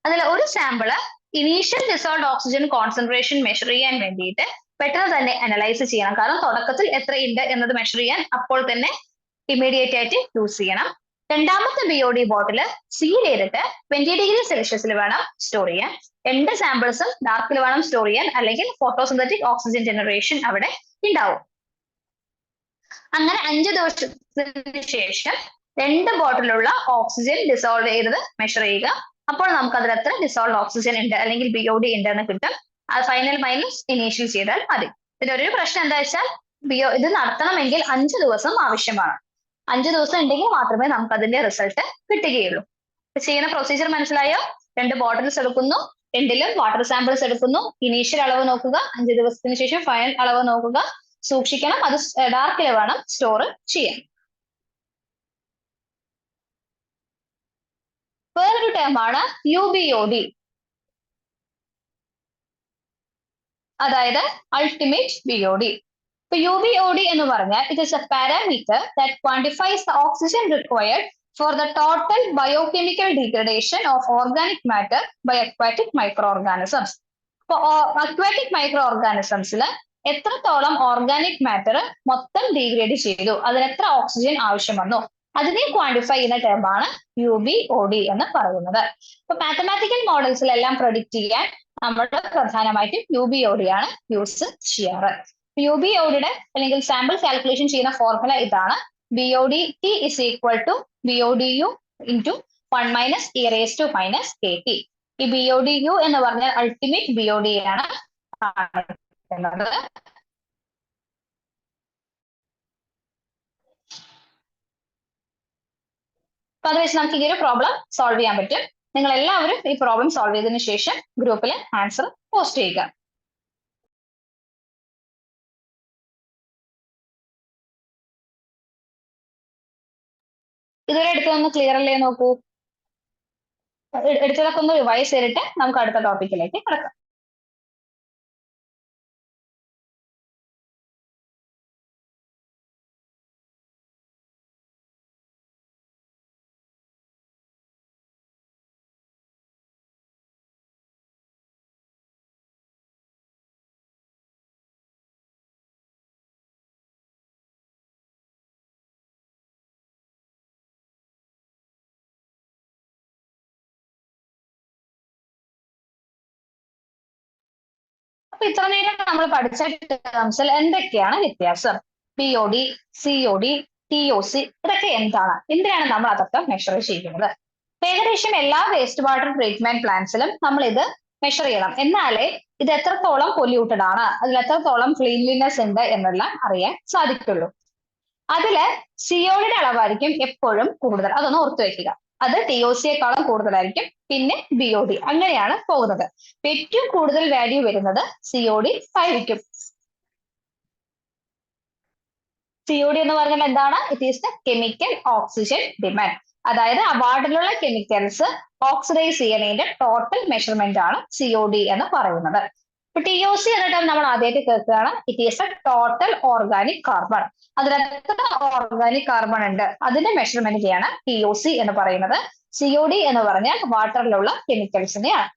അതിൽ ഒരു sample initial dissolved oxygen concentration measure ചെയ്യാൻ വേണ്ടിയിട്ട് പെട്ടെന്ന് തന്നെ അനലൈസ് ചെയ്യണം. കാരണം തുടക്കത്തിൽ എത്രയുണ്ട് എന്നത് മെഷർ ചെയ്യാൻ അപ്പോൾ തന്നെ ഇമ്മീഡിയറ്റ് ആയിട്ട് യൂസ് ചെയ്യണം. രണ്ടാമത്തെ BOD ബോട്ടിൽ സീൽ ചെയ്തിട്ട് 20°C വേണം സ്റ്റോർ ചെയ്യാൻ. 2 സാമ്പിൾസും ഡാർക്കിൽ വേണം സ്റ്റോർ ചെയ്യാൻ, അല്ലെങ്കിൽ ഫോട്ടോസിന്തറ്റിക് ഓക്സിജൻ ജനറേഷൻ അവിടെ ഉണ്ടാവും. അങ്ങനെ 5 ദിവസത്തിന് ശേഷം 2 ബോട്ടിലുള്ള ഓക്സിജൻ ഡിസോൾവ് ചെയ്തത് മെഷർ ചെയ്യുക. അപ്പോൾ നമുക്ക് അതിൽ എത്ര ഡിസോൾവ് ഓക്സിജൻ ഉണ്ട് അല്ലെങ്കിൽ BOD ഉണ്ട് എന്ന് കിട്ടും. അത് ഫൈനൽ മൈനസ് ഇനീഷ്യൽ ചെയ്താൽ മതി. ഇതിലൊരു പ്രശ്നം എന്താ വെച്ചാൽ ഇത് നടത്തണമെങ്കിൽ 5 ദിവസം ആവശ്യമാണ്. 5 ദിവസം ഉണ്ടെങ്കിൽ മാത്രമേ നമുക്ക് അതിന്റെ റിസൾട്ട് കിട്ടുകയുള്ളൂ. ചെയ്യുന്ന പ്രൊസീജിയർ മനസ്സിലായോ? 2 ബോട്ടിൽസ് എടുക്കുന്നു, 2ലും വാട്ടർ സാമ്പിൾസ് എടുക്കുന്നു, ഇനീഷ്യൽ അളവ് നോക്കുക, 5 ദിവസത്തിന് ശേഷം ഫൈനൽ അളവ് നോക്കുക, സൂക്ഷിക്കണം, അത് ഡാർക്കിൽ വേണം സ്റ്റോർ ചെയ്യാൻ. വേറൊരു ടേമാണ് UBOD, അതായത് അൾട്ടിമേറ്റ് BOD. ഇപ്പൊ UBOD എന്ന് പറഞ്ഞാൽ it is a parameter that quantifies the oxygen required for the total biochemical degradation of organic matter by aquatic microorganisms. ഇപ്പൊ അക്വാറ്റിക് മൈക്രോ ഓർഗാനിസംസിൽ എത്രത്തോളം ഓർഗാനിക് മാറ്റർ മൊത്തം ഡീഗ്രേഡ് ചെയ്തു, അതിന് എത്ര ഓക്സിജൻ ആവശ്യം വന്നു, അതിനെ ക്വാണ്ടിഫൈ ചെയ്യുന്ന ടേമാണ് UBOD എന്ന് പറയുന്നത്. ഇപ്പൊ മാത്തമാറ്റിക്കൽ മോഡൽസിലെല്ലാം പ്രൊഡിക്റ്റ് ചെയ്യാൻ നമ്മൾ പ്രധാനമായിട്ടും UBOD ആണ് യൂസ് ചെയ്യാറ്. UBOD-യുടെ അല്ലെങ്കിൽ സാമ്പിൾ കാൽക്കുലേഷൻ ചെയ്യുന്ന ഫോർമുല ഇതാണ്: BOD-T is equal to BODU into 1 minus e raised to minus KT. ഈ BODU എന്ന് പറഞ്ഞാൽ അൾട്ടിമേറ്റ് BOD ആണ്. അപ്പൊ അത് വെച്ച് നമുക്ക് ഈ ഒരു പ്രോബ്ലം സോൾവ് ചെയ്യാൻ പറ്റും. നിങ്ങൾ എല്ലാവരും ഈ പ്രോബ്ലം സോൾവ് ചെയ്തതിനു ശേഷം ഗ്രൂപ്പിൽ ആൻസർ പോസ്റ്റ് ചെയ്യുക. ഇതുവരെ എടുത്തതൊന്ന് ക്ലിയർ അല്ലേ നോക്കൂ. എടുത്തതൊക്കെ ഒന്ന് റിവൈസ് ചെയ്തിട്ട് നമുക്ക് അടുത്ത ടോപ്പിക്കിലേക്ക് കിടക്കാം. അപ്പൊ ഇത്ര നേരം നമ്മൾ പഠിച്ച ടേംസിൽ എന്തൊക്കെയാണ് വ്യത്യാസം? BOD, COD, TOC ഇതൊക്കെ എന്താണ്? എന്തിനാണ് നമ്മൾ അതൊക്കെ മെഷർ ചെയ്യുന്നത്? ഏകദേശം എല്ലാ വേസ്റ്റ് വാട്ടർ ട്രീറ്റ്മെന്റ് പ്ലാന്റ്സിലും നമ്മൾ ഇത് മെഷർ ചെയ്യണം. എന്നാലേ ഇത് എത്രത്തോളം പൊല്യൂട്ടഡ് ആണ്, അതിൽ എത്രത്തോളം ക്ലീൻലിനെസ് ഉണ്ട് എന്നെല്ലാം അറിയാൻ സാധിക്കുള്ളൂ. അതില് സിഒയുടെ അളവായിരിക്കും എപ്പോഴും കൂടുതൽ, അതൊന്ന് ഓർത്തു വെക്കുക. അത് TOCയെക്കാളും കൂടുതലായിരിക്കും, പിന്നെ BOD, അങ്ങനെയാണ് പോകുന്നത്. ഏറ്റവും കൂടുതൽ വാല്യൂ വരുന്നത് COD ആയിരിക്കും. COD എന്ന് പറഞ്ഞാൽ എന്താണ്? It is the chemical oxygen demand. അതായത് ആ വാർഡിലുള്ള കെമിക്കൽസ് ഓക്സിഡൈസ് ചെയ്യുന്നതിന്റെ ടോട്ടൽ മെഷർമെന്റ് ആണ് COD എന്ന് പറയുന്നത്. ഇപ്പൊ TOC എന്ന ടേം നമ്മൾ ആദ്യമായിട്ട് കേൾക്കുകയാണ്. It is a total organic carbon. അതിൽ എത്ര ഓർഗാനിക് കാർബൺ ഉണ്ട് അതിന്റെ മെഷർമെന്റിനെയാണ് TOC എന്ന് പറയുന്നത്. COD എന്ന് പറഞ്ഞാൽ വാട്ടറിലുള്ള കെമിക്കൽസിനെയാണ്.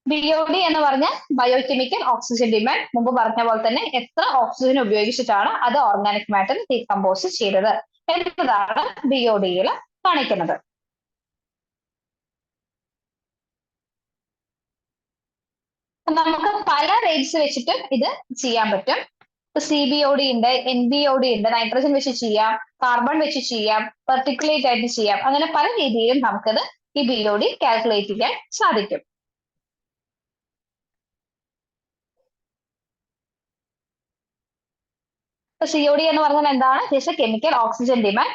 BOD എന്ന് പറഞ്ഞാൽ ബയോകെമിക്കൽ ഓക്സിജൻ ഡിമാൻഡ്. മുമ്പ് പറഞ്ഞ പോലെ തന്നെ എത്ര ഓക്സിജൻ ഉപയോഗിച്ചിട്ടാണ് അത് ഓർഗാനിക് മാറ്റർ ഡീകമ്പോസ് ചെയ്തത് എന്നതാണ് BODയിൽ കാണിക്കുന്നത്. നമുക്ക് പല റേറ്റ്സ് വെച്ചിട്ട് ഇത് ചെയ്യാൻ പറ്റും. CBOD ഉണ്ട്, NBOD ഉണ്ട്, നൈട്രജൻ വെച്ച് ചെയ്യാം, കാർബൺ വെച്ച് ചെയ്യാം, പെർട്ടിക്കുലേറ്റ് ആയിട്ട് ചെയ്യാം. അങ്ങനെ പല രീതിയിലും നമുക്കത് ഈ BOD കാൽക്കുലേറ്റ് ചെയ്യാൻ സാധിക്കും. COD എന്ന് പറഞ്ഞാൽ എന്താണ്? It's a chemical oxygen demand.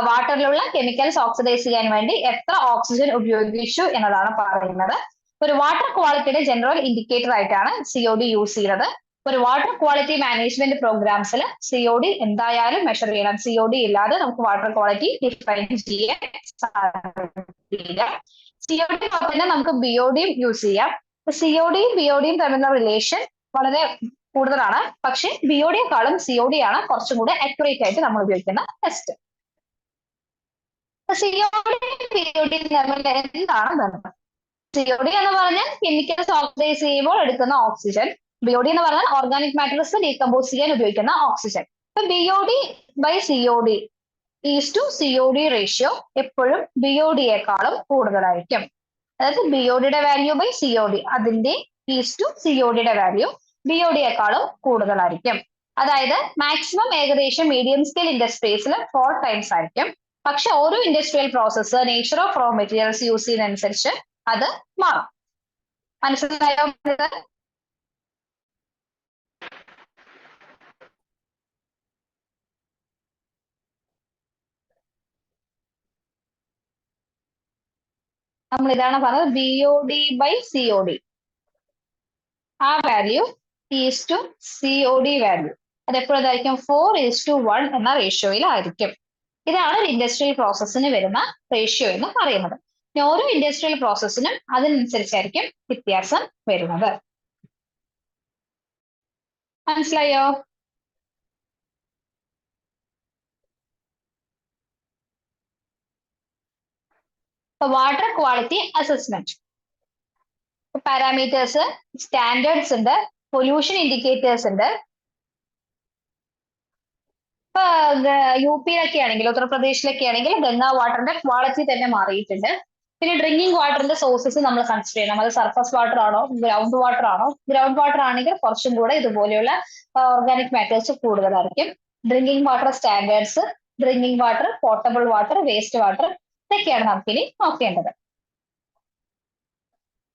വാട്ടറിലുള്ള കെമിക്കൽസ് ഓക്സിഡൈസ് ചെയ്യാൻ വേണ്ടി എത്ര ഓക്സിജൻ ഉപയോഗിച്ചു എന്നതാണ് പറയുന്നത്. ഒരു വാട്ടർ ക്വാളിറ്റിയുടെ ജനറൽ ഇൻഡിക്കേറ്റർ ആയിട്ടാണ് COD യൂസ് ചെയ്യുന്നത്. ഒരു വാട്ടർ ക്വാളിറ്റി മാനേജ്മെന്റ് പ്രോഗ്രാംസിൽ COD എന്തായാലും മെഷർ ചെയ്യണം. COD ഇല്ലാതെ നമുക്ക് വാട്ടർ ക്വാളിറ്റി ഡിഫൈൻ ചെയ്യാൻ സാധിക്കില്ല. COD തന്നെ നമുക്ക് BODയും യൂസ് ചെയ്യാം. CODയും BODയും തമ്മിലുള്ള റിലേഷൻ വളരെ കൂടുതലാണ്. പക്ഷെ BODയെക്കാളും COD ആണ് കുറച്ചും കൂടെ അക്യുറേറ്റ് ആയിട്ട് നമ്മൾ ഉപയോഗിക്കുന്ന ടെസ്റ്റ്. CODയും BODയും തമ്മിൽ എന്താണ് ബന്ധം? COD എന്ന് പറഞ്ഞാൽ കെമിക്കൽസ് ഓക്സിഡൈസ് ചെയ്യുമ്പോൾ എടുക്കുന്ന ഓക്സിജൻ. BOD എന്ന് പറഞ്ഞാൽ ഓർഗാനിക് മാറ്റേഴ്സ് ഡീകമ്പോസ് ചെയ്യാൻ ഉപയോഗിക്കുന്ന ഓക്സിജൻ. അപ്പൊ BOD by COD is to COD ratio എപ്പോഴും BODയെക്കാളും കൂടുതലായിരിക്കും. അതായത് BODയുടെ വാല്യൂ ബൈ COD, അതിന്റെ ഈസ് ടു CODയുടെ വാല്യൂ BODയെക്കാളും കൂടുതലായിരിക്കും. അതായത് മാക്സിമം ഏകദേശം മീഡിയം സ്കെയിൽ ഇൻഡസ്ട്രീസിൽ 4 ടൈംസ് ആയിരിക്കും. പക്ഷെ ഓരോ industrial process nature of raw materials use ചെയ്യുന്നതനുസരിച്ച് അത് മാറും. മനസ്സിലായോ? നമ്മൾ ഇതാണ് പറഞ്ഞത്, BOD ബൈ COD. ആ value is to COD value അത് എപ്പോഴായിരിക്കും? 4:1 എന്ന റേഷ്യോയിലായിരിക്കും. ഇതാണ് ഒരു ഇൻഡസ്ട്രിയൽ പ്രോസസ്സിന് വരുന്ന റേഷ്യോ എന്ന് പറയുന്നത്. ഓരോ ഇൻഡസ്ട്രിയൽ പ്രോസസ്സിനും അതിനനുസരിച്ചായിരിക്കും വ്യത്യാസം വരുന്നത്. മനസ്സിലായോ? Water quality assessment parameters, standards ഉണ്ട്, പൊല്യൂഷൻ ഇൻഡിക്കേറ്റേഴ്സ് ഉണ്ട്. ഇപ്പൊ UPയിലൊക്കെ ആണെങ്കിൽ, ഉത്തർപ്രദേശിലൊക്കെ ആണെങ്കിൽ ഗംഗാ വാട്ടറിന്റെ ക്വാളിറ്റി തന്നെ മാറിയിട്ടുണ്ട്. പിന്നെ ഡ്രിങ്കിങ് വാട്ടറിന്റെ സോഴ്സസ് നമ്മൾ കൺസിഡർ ചെയ്യണം. അത് സർഫസ് വാട്ടർ ആണോ, ഗ്രൗണ്ട് വാട്ടർ ആണോ? ഗ്രൗണ്ട് വാട്ടർ ആണെങ്കിൽ കുറച്ചും കൂടെ ഇതുപോലെയുള്ള ഓർഗാനിക് മാറ്റേഴ്സ് കൂടുതലായിരിക്കും. Drinking water standards, drinking water, portable water, waste water, ഇതൊക്കെയാണ് നമുക്കിനി നോക്കേണ്ടത്.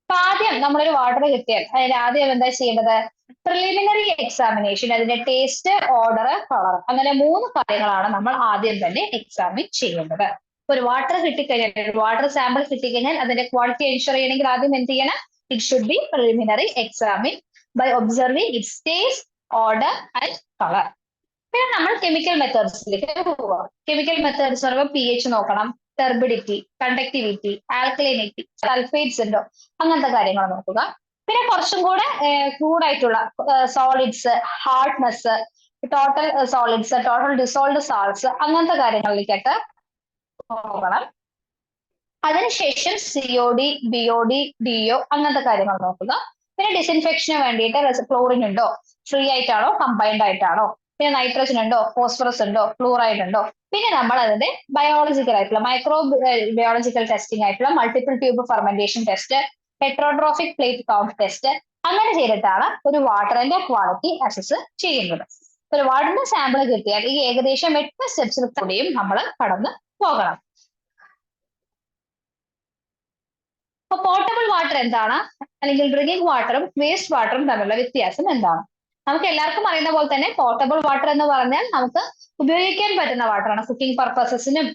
അപ്പൊ ആദ്യം നമ്മളൊരു വാട്ടർ കിട്ടിയാൽ അതിന് ആദ്യം എന്താ ചെയ്യേണ്ടത്? പ്രിലിമിനറി എക്സാമിനേഷൻ, അതിന്റെ ടേസ്റ്റ്, ഓർഡർ, കളർ, അങ്ങനെ 3 കാര്യങ്ങളാണ് നമ്മൾ ആദ്യം തന്നെ എക്സാമിൻ ചെയ്യേണ്ടത്. ഒരു വാട്ടർ കിട്ടിക്കഴിഞ്ഞാൽ, വാട്ടർ സാമ്പിൾ കിട്ടിക്കഴിഞ്ഞാൽ അതിന്റെ ക്വാളിറ്റി എൻഷുർ ചെയ്യണമെങ്കിൽ ആദ്യം എന്ത് ചെയ്യണം? It should be preliminary examine by observing its taste, odour and colour. പിന്നെ നമ്മൾ കെമിക്കൽ മെത്തേഡ്സിലേക്ക് പോവാം. കെമിക്കൽ മെത്തേഡ്സ് പറയുമ്പോൾ pH നോക്കണം, ടെർബിഡിറ്റി, കണ്ടക്ടിവിറ്റി, ആൽക്കലിനിറ്റി, സൾഫേറ്റ്സ് ഉണ്ടോ, അങ്ങനത്തെ കാര്യങ്ങൾ നോക്കുക. പിന്നെ കുറച്ചും കൂടെ ക്രൂഡായിട്ടുള്ള solids, hardness, total solids, total dissolved salts, അങ്ങനത്തെ കാര്യങ്ങളിലേക്കൊക്കെ പോകണം. അതിനുശേഷം COD, BOD, DO അങ്ങനത്തെ കാര്യങ്ങൾ നോക്കുക. പിന്നെ ഡിസിൻഫെക്ഷന് വേണ്ടിയിട്ട് ക്ലോറിൻ ഉണ്ടോ, ഫ്രീ ആയിട്ടാണോ, കമ്പൈൻഡ് ആയിട്ടാണോ, പിന്നെ നൈട്രജൻ ഉണ്ടോ, ഫോസ്ഫറസ് ഉണ്ടോ, ഫ്ലൂറൈഡ് ഉണ്ടോ. പിന്നെ നമ്മൾ അതിന്റെ ബയോളജിക്കൽ ആയിട്ടുള്ള മൈക്രോ ബയോളജിക്കൽ ടെസ്റ്റിംഗ് ആയിട്ടുള്ള multiple tube fermentation test, heterotrophic plate count test, അങ്ങനെ ചെയ്തിട്ടാണ് ഒരു വാട്ടറിന്റെ ക്വാളിറ്റി അസസ് ചെയ്യുന്നത്. ഒരു വാട്ടറിന്റെ സാമ്പിൾ കിട്ടിയാൽ ഈ ഏകദേശം 8 സ്റ്റെപ്സിൽ കൂടിയും നമ്മൾ കടന്ന് പോകണം. അപ്പൊ പോർട്ടബിൾ വാട്ടർ എന്താണ്, അല്ലെങ്കിൽ ഡ്രിങ്കിങ് വാട്ടറും വേസ്റ്റ് വാട്ടറും തമ്മിലുള്ള വ്യത്യാസം എന്താണ്? നമുക്ക് എല്ലാവർക്കും അറിയുന്ന പോലെ തന്നെ പോർട്ടബിൾ വാട്ടർ എന്ന് പറഞ്ഞാൽ നമുക്ക് ഉപയോഗിക്കാൻ പറ്റുന്ന വാട്ടറാണ്. കുക്കിംഗ് പർപ്പസസിനും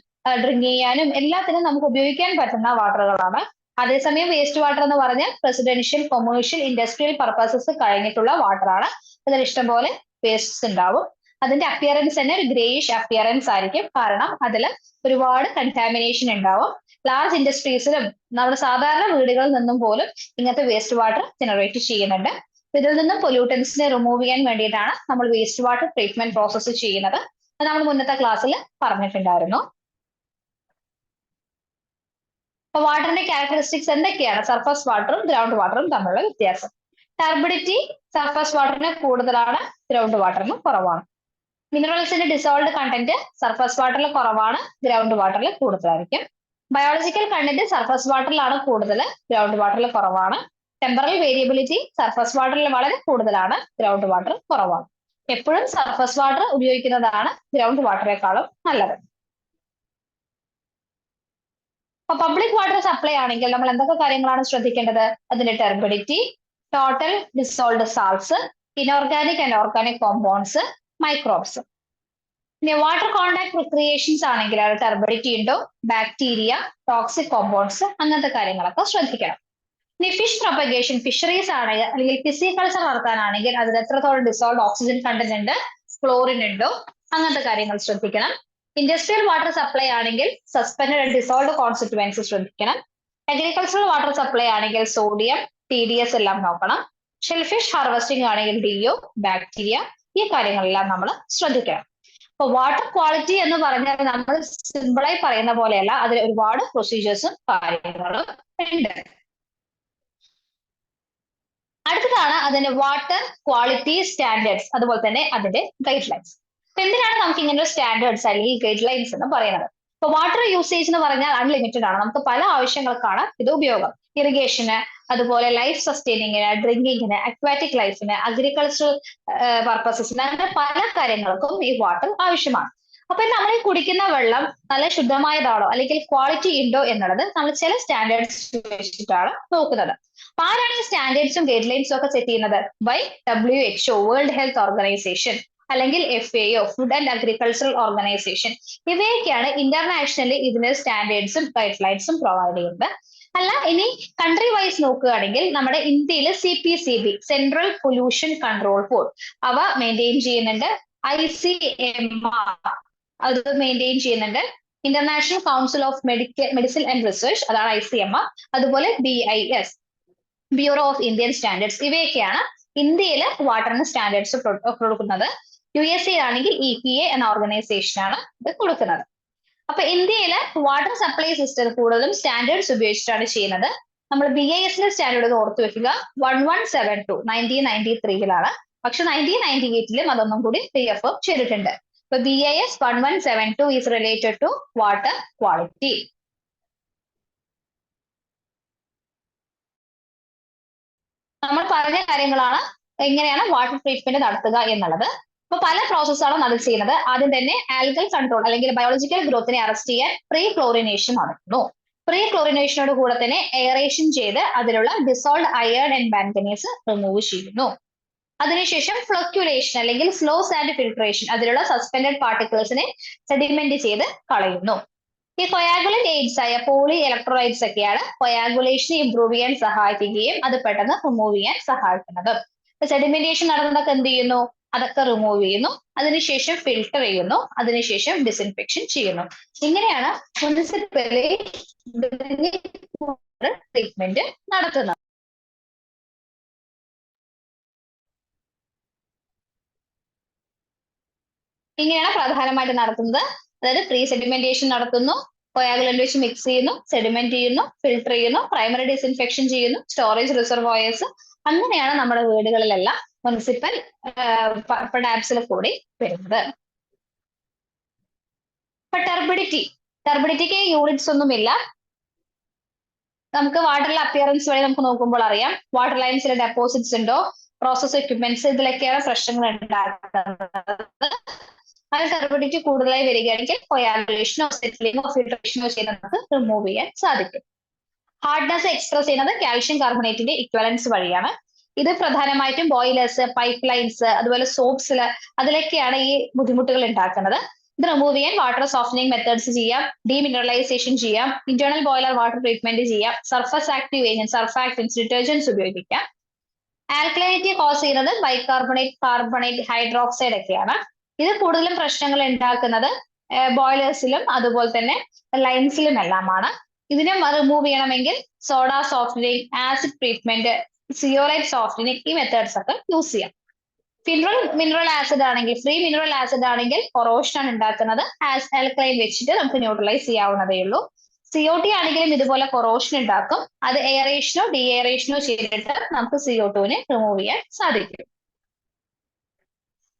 ഡ്രിങ്ക് ചെയ്യാനും എല്ലാത്തിനും നമുക്ക് ഉപയോഗിക്കാൻ പറ്റുന്ന വാട്ടറുകളാണ്. അതേസമയം വേസ്റ്റ് വാട്ടർ എന്ന് പറഞ്ഞാൽ റെസിഡൻഷ്യൽ, കൊമേഴ്ഷ്യൽ, ഇൻഡസ്ട്രിയൽ പർപ്പസസ് കഴിഞ്ഞിട്ടുള്ള വാട്ടറാണ്. അതിൽ ഇഷ്ടംപോലെ വേസ്റ്റ്സ് ഉണ്ടാവും. അതിന്റെ അപ്പിയറൻസ് തന്നെ ഒരു ഗ്രേയിഷ് അപ്പിയറൻസ് ആയിരിക്കും, കാരണം അതിൽ ഒരുപാട് കണ്ടാമിനേഷൻ ഉണ്ടാവും. ലാർജ് ഇൻഡസ്ട്രീസിലും നമ്മുടെ സാധാരണ വീടുകളിൽ നിന്നും പോലും ഇങ്ങനത്തെ വേസ്റ്റ് വാട്ടർ ജനറേറ്റ് ചെയ്യുന്നുണ്ട്. ഇതിൽ നിന്നും പൊല്യൂട്ടൻസിനെ റിമൂവ് ചെയ്യാൻ വേണ്ടിയിട്ടാണ് നമ്മൾ വേസ്റ്റ് വാട്ടർ ട്രീറ്റ്മെന്റ് പ്രോസസ്സ് ചെയ്യുന്നത്. അത് നമ്മൾ മുന്നത്തെ ക്ലാസ്സിൽ പറഞ്ഞിട്ടുണ്ടായിരുന്നു. അപ്പൊ വാട്ടറിന്റെ ക്യാരക്ടറിസ്റ്റിക്സ് എന്തൊക്കെയാണ്? സർഫസ് വാട്ടറും ഗ്രൗണ്ട് വാട്ടറും തമ്മിലുള്ള വ്യത്യാസം. ടർബിഡിറ്റി സർഫസ് വാട്ടറിന് കൂടുതലാണ്, ഗ്രൗണ്ട് വാട്ടറിന് കുറവാണ്. മിനറൽസിന്റെ ഡിസോൾഡ് കണ്ടന്റ് സർഫസ് വാട്ടറിൽ കുറവാണ്, ഗ്രൗണ്ട് വാട്ടറിൽ കൂടുതലായിരിക്കും. ബയോളജിക്കൽ കണ്ടന്റ് സർഫസ് വാട്ടറിലാണ് കൂടുതൽ, ഗ്രൗണ്ട് വാട്ടറിൽ കുറവാണ്. ടെമ്പറൽ വേരിയബിലിറ്റി സർഫസ് വാട്ടറിൽ വളരെ കൂടുതലാണ്, ഗ്രൗണ്ട് വാട്ടർ കുറവാണ്. എപ്പോഴും സർഫസ് വാട്ടർ ഉപയോഗിക്കുന്നതാണ് ഗ്രൗണ്ട് വാട്ടറേക്കാളും നല്ലത്. അപ്പൊ പബ്ലിക് വാട്ടർ സപ്ലൈ ആണെങ്കിൽ നമ്മൾ എന്തൊക്കെ കാര്യങ്ങളാണ് ശ്രദ്ധിക്കേണ്ടത്? അതിന്റെ turbidity, total dissolved salts, inorganic and organic compounds, microbes. ഇനി വാട്ടർ കോണ്ടാക്ട് റിക്രിയേഷൻസ് ആണെങ്കിൽ അത് ടെർബിഡിറ്റി ഉണ്ടോ, ബാക്ടീരിയ, ടോക്സിക് കോമ്പൗണ്ട്സ്, അങ്ങനത്തെ കാര്യങ്ങളൊക്കെ ശ്രദ്ധിക്കണം. ഇനി ഫിഷ് പ്രൊപ്പഗേഷൻ, ഫിഷറീസ് ആണെങ്കിൽ അല്ലെങ്കിൽ ഫിസിക്കൾച്ചർ നടത്താനാണെങ്കിൽ അതിൽ എത്രത്തോളം ഡിസോൾഡ് ഓക്സിജൻ കണ്ടന്റ് ഉണ്ട്, ക്ലോറിൻ ഉണ്ടോ, അങ്ങനത്തെ കാര്യങ്ങൾ ശ്രദ്ധിക്കണം. ഇൻഡസ്ട്രിയൽ വാട്ടർ സപ്ലൈ ആണെങ്കിൽ സസ്പെൻഡഡ് ആൻഡ് ഡിസോൾഡ് കോൺസ്റ്റിറ്റുവൻസ് ശ്രദ്ധിക്കണം. അഗ്രികൾച്ചറൽ വാട്ടർ സപ്ലൈ ആണെങ്കിൽ സോഡിയം, TDS എല്ലാം നോക്കണം. ഷെൽഫിഷ് ഹാർവെസ്റ്റിംഗ് ആണെങ്കിൽ DO, ബാക്ടീരിയ, ഈ കാര്യങ്ങളെല്ലാം നമ്മൾ ശ്രദ്ധിക്കണം. അപ്പൊ വാട്ടർ ക്വാളിറ്റി എന്ന് പറഞ്ഞാൽ നമ്മൾ സിമ്പിളായി പറയുന്ന പോലെയല്ല, അതിൽ ഒരുപാട് പ്രൊസീജിയേഴ്സും കാര്യങ്ങളും ഉണ്ട്. അടുത്തതാണ് അതിന്റെ വാട്ടർ ക്വാളിറ്റി സ്റ്റാൻഡേർഡ്സ്, അതുപോലെ തന്നെ അതിന്റെ ഗൈഡ് ലൈൻസ്. എന്തിനാണ് നമുക്ക് ഇങ്ങനെ ഒരു സ്റ്റാൻഡേർഡ്സ് അല്ലെങ്കിൽ ഗൈഡ് ലൈൻസ് എന്ന് പറയുന്നത്? ഇപ്പൊ വാട്ടർ യൂസേജ് എന്ന് പറഞ്ഞാൽ അൺലിമിറ്റഡ് ആണ്, നമുക്ക് പല ആവശ്യങ്ങൾക്കാണ് ഇത് ഉപയോഗം. ഇറിഗേഷന്, അതുപോലെ ലൈഫ് സസ്റ്റെയിനിങ്ങിന്, ഡ്രിങ്കിങ്ങിന്, അക്വാറ്റിക് ലൈഫിന്, അഗ്രികൾച്ചറൽ പർപ്പസസിന്, അങ്ങനെ പല കാര്യങ്ങൾക്കും ഈ വാട്ടർ ആവശ്യമാണ്. അപ്പൊ നമ്മൾ ഈ കുടിക്കുന്ന വെള്ളം നല്ല ശുദ്ധമായതാണോ അല്ലെങ്കിൽ ക്വാളിറ്റി ഉണ്ടോ എന്നുള്ളത് നമ്മൾ ചില സ്റ്റാൻഡേർഡ്സ് വെച്ചിട്ടാണ് നോക്കുന്നത്. അപ്പൊ ആരാണ് ഈ സ്റ്റാൻഡേർഡ്സും ഗൈഡ് ലൈൻസും ഒക്കെ സെറ്റ് ചെയ്യുന്നത്? By WHO, world health organisation, അല്ലെങ്കിൽ FAO, food and agricultural organisation. ഇവയൊക്കെയാണ് ഇന്റർനാഷണലി ഇതിന് സ്റ്റാൻഡേർഡ്സും ഗൈഡ് ലൈൻസും പ്രൊവൈഡ് ചെയ്യുന്നത്. അല്ല, ഇനി കൺട്രി വൈസ് നോക്കുകയാണെങ്കിൽ നമ്മുടെ ഇന്ത്യയിൽ CPCB, central pollution control board, അവ മെയിൻറ്റെയിൻ ചെയ്യുന്നുണ്ട്. ICMR അത് മെയിൻറ്റെയിൻ ചെയ്യുന്നുണ്ട്. International council of medicine and research, അതാണ് ICMR. അതുപോലെ BIS, bureau of Indian standards. ഇവയൊക്കെയാണ് ഇന്ത്യയിൽ വാട്ടറിന് സ്റ്റാൻഡേർഡ്സ് കൊടുക്കുന്നത്. USA ആണെങ്കിൽ EPA എന്ന ഓർഗനൈസേഷൻ ആണ് ഇത് കൊടുക്കുന്നത്. അപ്പൊ ഇന്ത്യയിൽ വാട്ടർ സപ്ലൈ സിസ്റ്റം കൂടുതലും സ്റ്റാൻഡേർഡ്സ് ഉപയോഗിച്ചിട്ടാണ് ചെയ്യുന്നത്. നമ്മൾ BIS സ്റ്റാൻഡേർഡ് ഓർത്തു വെക്കുക, 1172 1993 പക്ഷെ 1998 അതൊന്നും കൂടി റീഅഫേം ചെയ്തിട്ടുണ്ട്. അപ്പൊ BIS 1172 is related to water quality. നമ്മൾ പറഞ്ഞ കാര്യങ്ങളാണ് എങ്ങനെയാണ് വാട്ടർ ട്രീറ്റ്മെന്റ് നടത്തുക എന്നുള്ളത്. അപ്പൊ പല പ്രോസസ്സാണ് അത് ചെയ്യുന്നത്. ആദ്യം തന്നെ ആൽഗൽ കൺട്രോൾ അല്ലെങ്കിൽ ബയോളജിക്കൽ ഗ്രോത്തിനെ അറസ്റ്റ് ചെയ്യാൻ പ്രീ ക്ലോറിനേഷൻ നടത്തുന്നു. പ്രീ ക്ലോറിനേഷനോട് കൂടെ തന്നെ എയറേഷൻ ചെയ്ത് അതിലുള്ള dissolved iron and manganese remove ചെയ്യുന്നു. അതിനുശേഷം ഫ്ലക്യുലേഷൻ അല്ലെങ്കിൽ സ്ലോ സാൻഡ് ഫിൽട്രേഷൻ, അതിലുള്ള സസ്പെൻഡഡ് പാർട്ടിക്കിൾസിനെ സെഡിമെന്റ് ചെയ്ത് കളയുന്നു. ഈ കൊയാഗുലന്റ് എയ്ഡ്സ് ആയ പോളി ഇലക്ട്രോലൈറ്റ്സ് ഒക്കെയാണ് കൊയാഗുലേഷൻ ഇംപ്രൂവ് ചെയ്യാൻ സഹായിക്കുകയും അത് പെട്ടെന്ന് റിമൂവ് ചെയ്യാൻ സഹായിക്കുന്നത്. സെഡിമെന്റേഷൻ നടന്നതൊക്കെ എന്ത് ചെയ്യുന്നു? അതൊക്കെ റിമൂവ് ചെയ്യുന്നു. അതിനുശേഷം ഫിൽട്ടർ ചെയ്യുന്നു. അതിനുശേഷം ഡിസിൻഫെക്ഷൻ ചെയ്യുന്നു. ഇങ്ങനെയാണ് മുനിസിപ്പലി ട്രീറ്റ്മെന്റ് നടത്തുന്നത്. ഇങ്ങനെയാണ് പ്രധാനമായിട്ട് നടത്തുന്നത്. അതായത് പ്രീ സെഡിമെന്റേഷൻ നടത്തുന്നു, കൊയാഗുലന്റ് വെച്ച് മിക്സ് ചെയ്യുന്നു, സെഡിമെന്റ് ചെയ്യുന്നു, ഫിൽട്ടർ ചെയ്യുന്നു, പ്രൈമറി ഡിസിൻഫെക്ഷൻ ചെയ്യുന്നു, സ്റ്റോറേജ് റിസർവോയേഴ്സ്. അങ്ങനെയാണ് നമ്മുടെ വീടുകളിലെല്ലാം മുനിസിപ്പൽ ടാപ്സിൽ കൂടി വരുന്നത്. ഇപ്പൊ ടർബിഡിറ്റിക്ക് യൂണിറ്റ്സ് ഒന്നുമില്ല. നമുക്ക് വാട്ടറിലെ അപ്പിയറൻസ് വഴി നമുക്ക് നോക്കുമ്പോൾ അറിയാം വാട്ടർ ലൈൻസിലെ ഡെപ്പോസിറ്റ്സ് ഉണ്ടോ, പ്രോസസ് എക്യുപ്മെന്റ്സ്, ഇതിലൊക്കെയാണ് പ്രശ്നങ്ങൾ ഉണ്ടാക്കുന്നത്. അത് ടർബിഡിറ്റി കൂടുതലായി വരികയാണെങ്കിൽ കൊയാഗുലേഷനോ സെറ്റിലിങ്ങോ ഫിൽട്രേഷനോ ചെയ്ത് നമുക്ക് റിമൂവ് ചെയ്യാൻ സാധിക്കും. ഹാർഡ്നെസ് എക്സ്പ്രസ് ചെയ്യുന്നത് കാൽഷ്യം കാർബണേറ്റിന്റെ ഇക്വലൻസ് വഴിയാണ്. ഇത് പ്രധാനമായിട്ടും ബോയിലേഴ്സ്, പൈപ്പ് ലൈൻസ്, അതുപോലെ സോപ്സില് അതിലൊക്കെയാണ് ഈ ബുദ്ധിമുട്ടുകൾ ഉണ്ടാക്കുന്നത്. ഇത് റിമൂവ് ചെയ്യാൻ വാട്ടർ സോഫ്റ്റനിങ് മെത്തേഡ്സ് ചെയ്യാം, ഡീമിനറലൈസേഷൻ ചെയ്യാം, ഇന്റേണൽ ബോയിലർ വാട്ടർ ട്രീറ്റ്മെന്റ് ചെയ്യാം, സർഫസ് ആക്റ്റീവ് ഏജന്റ്, സർഫാക്ടൻസ്, ഡിറ്റർജൻസ് ഉപയോഗിക്കാം. ആൽക്കലൈനിറ്റി കോസ് ചെയ്യുന്നത് ബൈകാർബണേറ്റ്, കാർബണേറ്റ്, ഹൈഡ്രോക്സൈഡ് ഒക്കെയാണ്. ഇത് കൂടുതലും പ്രശ്നങ്ങൾ ഉണ്ടാക്കുന്നത് ബോയിലേഴ്സിലും അതുപോലെ തന്നെ ലൈൻസിലും എല്ലാമാണ്. ഇതിനെ റിമൂവ് ചെയ്യണമെങ്കിൽ soda softening, acid treatment, zeolite softening, ഈ മെത്തേഡ്സ് ഒക്കെ യൂസ് ചെയ്യാം. മിനറൽ ആസിഡ് ആണെങ്കിൽ, ഫ്രീ മിനറൽ ആസിഡ് ആണെങ്കിൽ കൊറോഷൻ ആണ് ഉണ്ടാക്കുന്നത്. ആൽക്കലൈൻ വെച്ചിട്ട് നമുക്ക് ന്യൂട്രലൈസ് ചെയ്യാവുന്നതേ ഉള്ളൂ. CO2 ആണെങ്കിലും ഇതുപോലെ കൊറോഷൻ ഉണ്ടാക്കും. അത് എയറേഷനോ ഡീഎയറേഷനോ ചെയ്തിട്ട് നമുക്ക് CO2നെ റിമൂവ് ചെയ്യാൻ സാധിക്കും.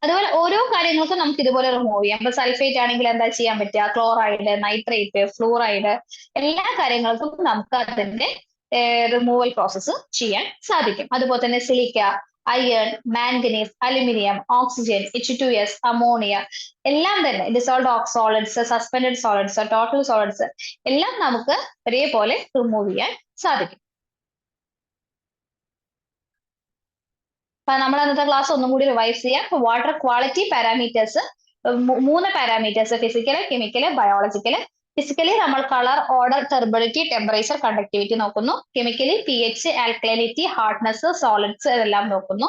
അതുപോലെ ഓരോ കാര്യങ്ങൾക്കും നമുക്ക് ഇതുപോലെ റിമൂവ് ചെയ്യാം. ഇപ്പൊ സൾഫേറ്റ് ആണെങ്കിൽ എന്താ ചെയ്യാൻ പറ്റുക, ക്ലോറൈഡ്, നൈട്രേറ്റ്, ഫ്ലൂറൈഡ്, എല്ലാ കാര്യങ്ങൾക്കും നമുക്ക് അതിന്റെ റിമൂവൽ പ്രോസസ്സ് ചെയ്യാൻ സാധിക്കും. അതുപോലെ തന്നെ silica, iron, manganese, aluminium, oxygen, H2S, ammonia, എല്ലാം തന്നെ dissolved solids, suspended solids, total solids എല്ലാം നമുക്ക് ഒരേപോലെ റിമൂവ് ചെയ്യാൻ സാധിക്കും. നമ്മൾ അന്നത്തെ ക്ലാസ് ഒന്നും കൂടി റിവൈസ് ചെയ്യാം. Water quality parameters 3 parameters, physical, chemical, biological. Physically നമ്മൾ colour, odour, turbidity, temperature, conductivity നോക്കുന്നു. Chemically pH, alkalinity, hardness, solids ഇതെല്ലാം നോക്കുന്നു.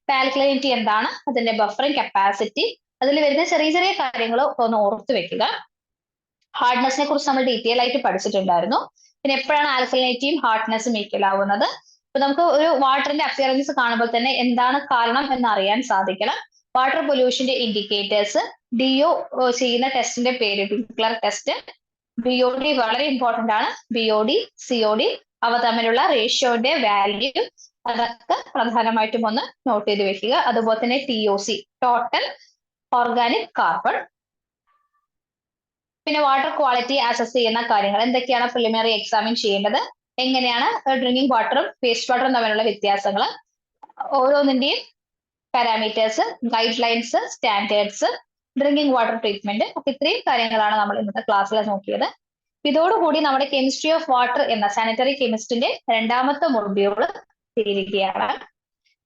ആൽക്കലിനിറ്റി എന്താണ്, അതിന്റെ ബഫറിംഗ് കപ്പാസിറ്റി, അതിൽ വരുന്ന ചെറിയ ചെറിയ കാര്യങ്ങൾ ഒന്ന് ഓർത്ത് വെക്കുക. ഹാർഡ്നെസ്സിനെ കുറിച്ച് നമ്മൾ ഡീറ്റെയിൽ ആയിട്ട് പഠിച്ചിട്ടുണ്ടായിരുന്നു. പിന്നെ എപ്പോഴാണ് ആൽക്കലിനിറ്റിയും ഹാർഡ്നെസ്സും ഈക്വൽ ആവുന്നത്. അപ്പൊ നമുക്ക് ഒരു വാട്ടറിന്റെ അപ്പിയറൻസ് കാണുമ്പോൾ തന്നെ എന്താണ് കാരണം എന്ന് അറിയാൻ സാധിക്കണം. വാട്ടർ പൊല്യൂഷന്റെ ഇൻഡിക്കേറ്റേഴ്സ്, DO ചെയ്യുന്ന ടെസ്റ്റിന്റെ പേര് ഡിക്ലർ ടെസ്റ്റ്, BOD വളരെ ഇമ്പോർട്ടന്റ് ആണ്. BOD, COD അവ തമ്മിലുള്ള റേഷ്യോന്റെ വാല്യൂ അതൊക്കെ പ്രധാനമായിട്ടും ഒന്ന് നോട്ട് ചെയ്ത് വെക്കുക. അതുപോലെ തന്നെ TOC, ടോട്ടൽ ഓർഗാനിക് കാർബൺ. പിന്നെ വാട്ടർ ക്വാളിറ്റി അസസ് ചെയ്യുന്ന കാര്യങ്ങൾ എന്തൊക്കെയാണ് പ്രിലിമിനറി എക്സാമിൻ ചെയ്യേണ്ടത്, എങ്ങനെയാണ് ഡ്രിങ്കിങ് വാട്ടറും വേസ്റ്റ് വാട്ടറും തമ്മിലുള്ള വ്യത്യാസങ്ങൾ, ഓരോന്നിന്റെയും parameters, guide lines, standards, drinking water treatment. അപ്പൊ ഇത്രയും കാര്യങ്ങളാണ് നമ്മൾ ഇന്നത്തെ ക്ലാസ്സിൽ നോക്കിയത്. ഇതോടുകൂടി നമ്മുടെ കെമിസ്ട്രി ഓഫ് വാട്ടർ എന്ന സാനിറ്ററി കെമിസ്ട്രിന്റെ 2ാമത്തെ മൊഡ്യൂള് തീരുകയാണ്.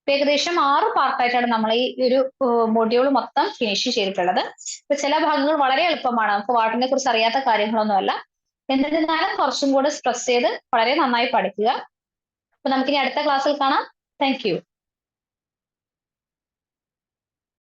ഏകദേശം 6 പാർട്ടായിട്ടാണ് നമ്മൾ ഈ ഒരു മൊഡ്യൂൾ മൊത്തം ഫിനിഷ് ചെയ്തിട്ടുള്ളത്. ഇപ്പൊ ചില ഭാഗങ്ങൾ വളരെ എളുപ്പമാണ്, നമുക്ക് വാട്ടറിനെ കുറിച്ച് അറിയാത്ത കാര്യങ്ങളൊന്നുമല്ല. എന്നിരുന്നാലും കുറച്ചും കൂടെ സ്ട്രെസ് ചെയ്ത് വളരെ നന്നായി പഠിക്കുക. അപ്പൊ നമുക്കിനി അടുത്ത ക്ലാസ്സിൽ കാണാം. Thank you.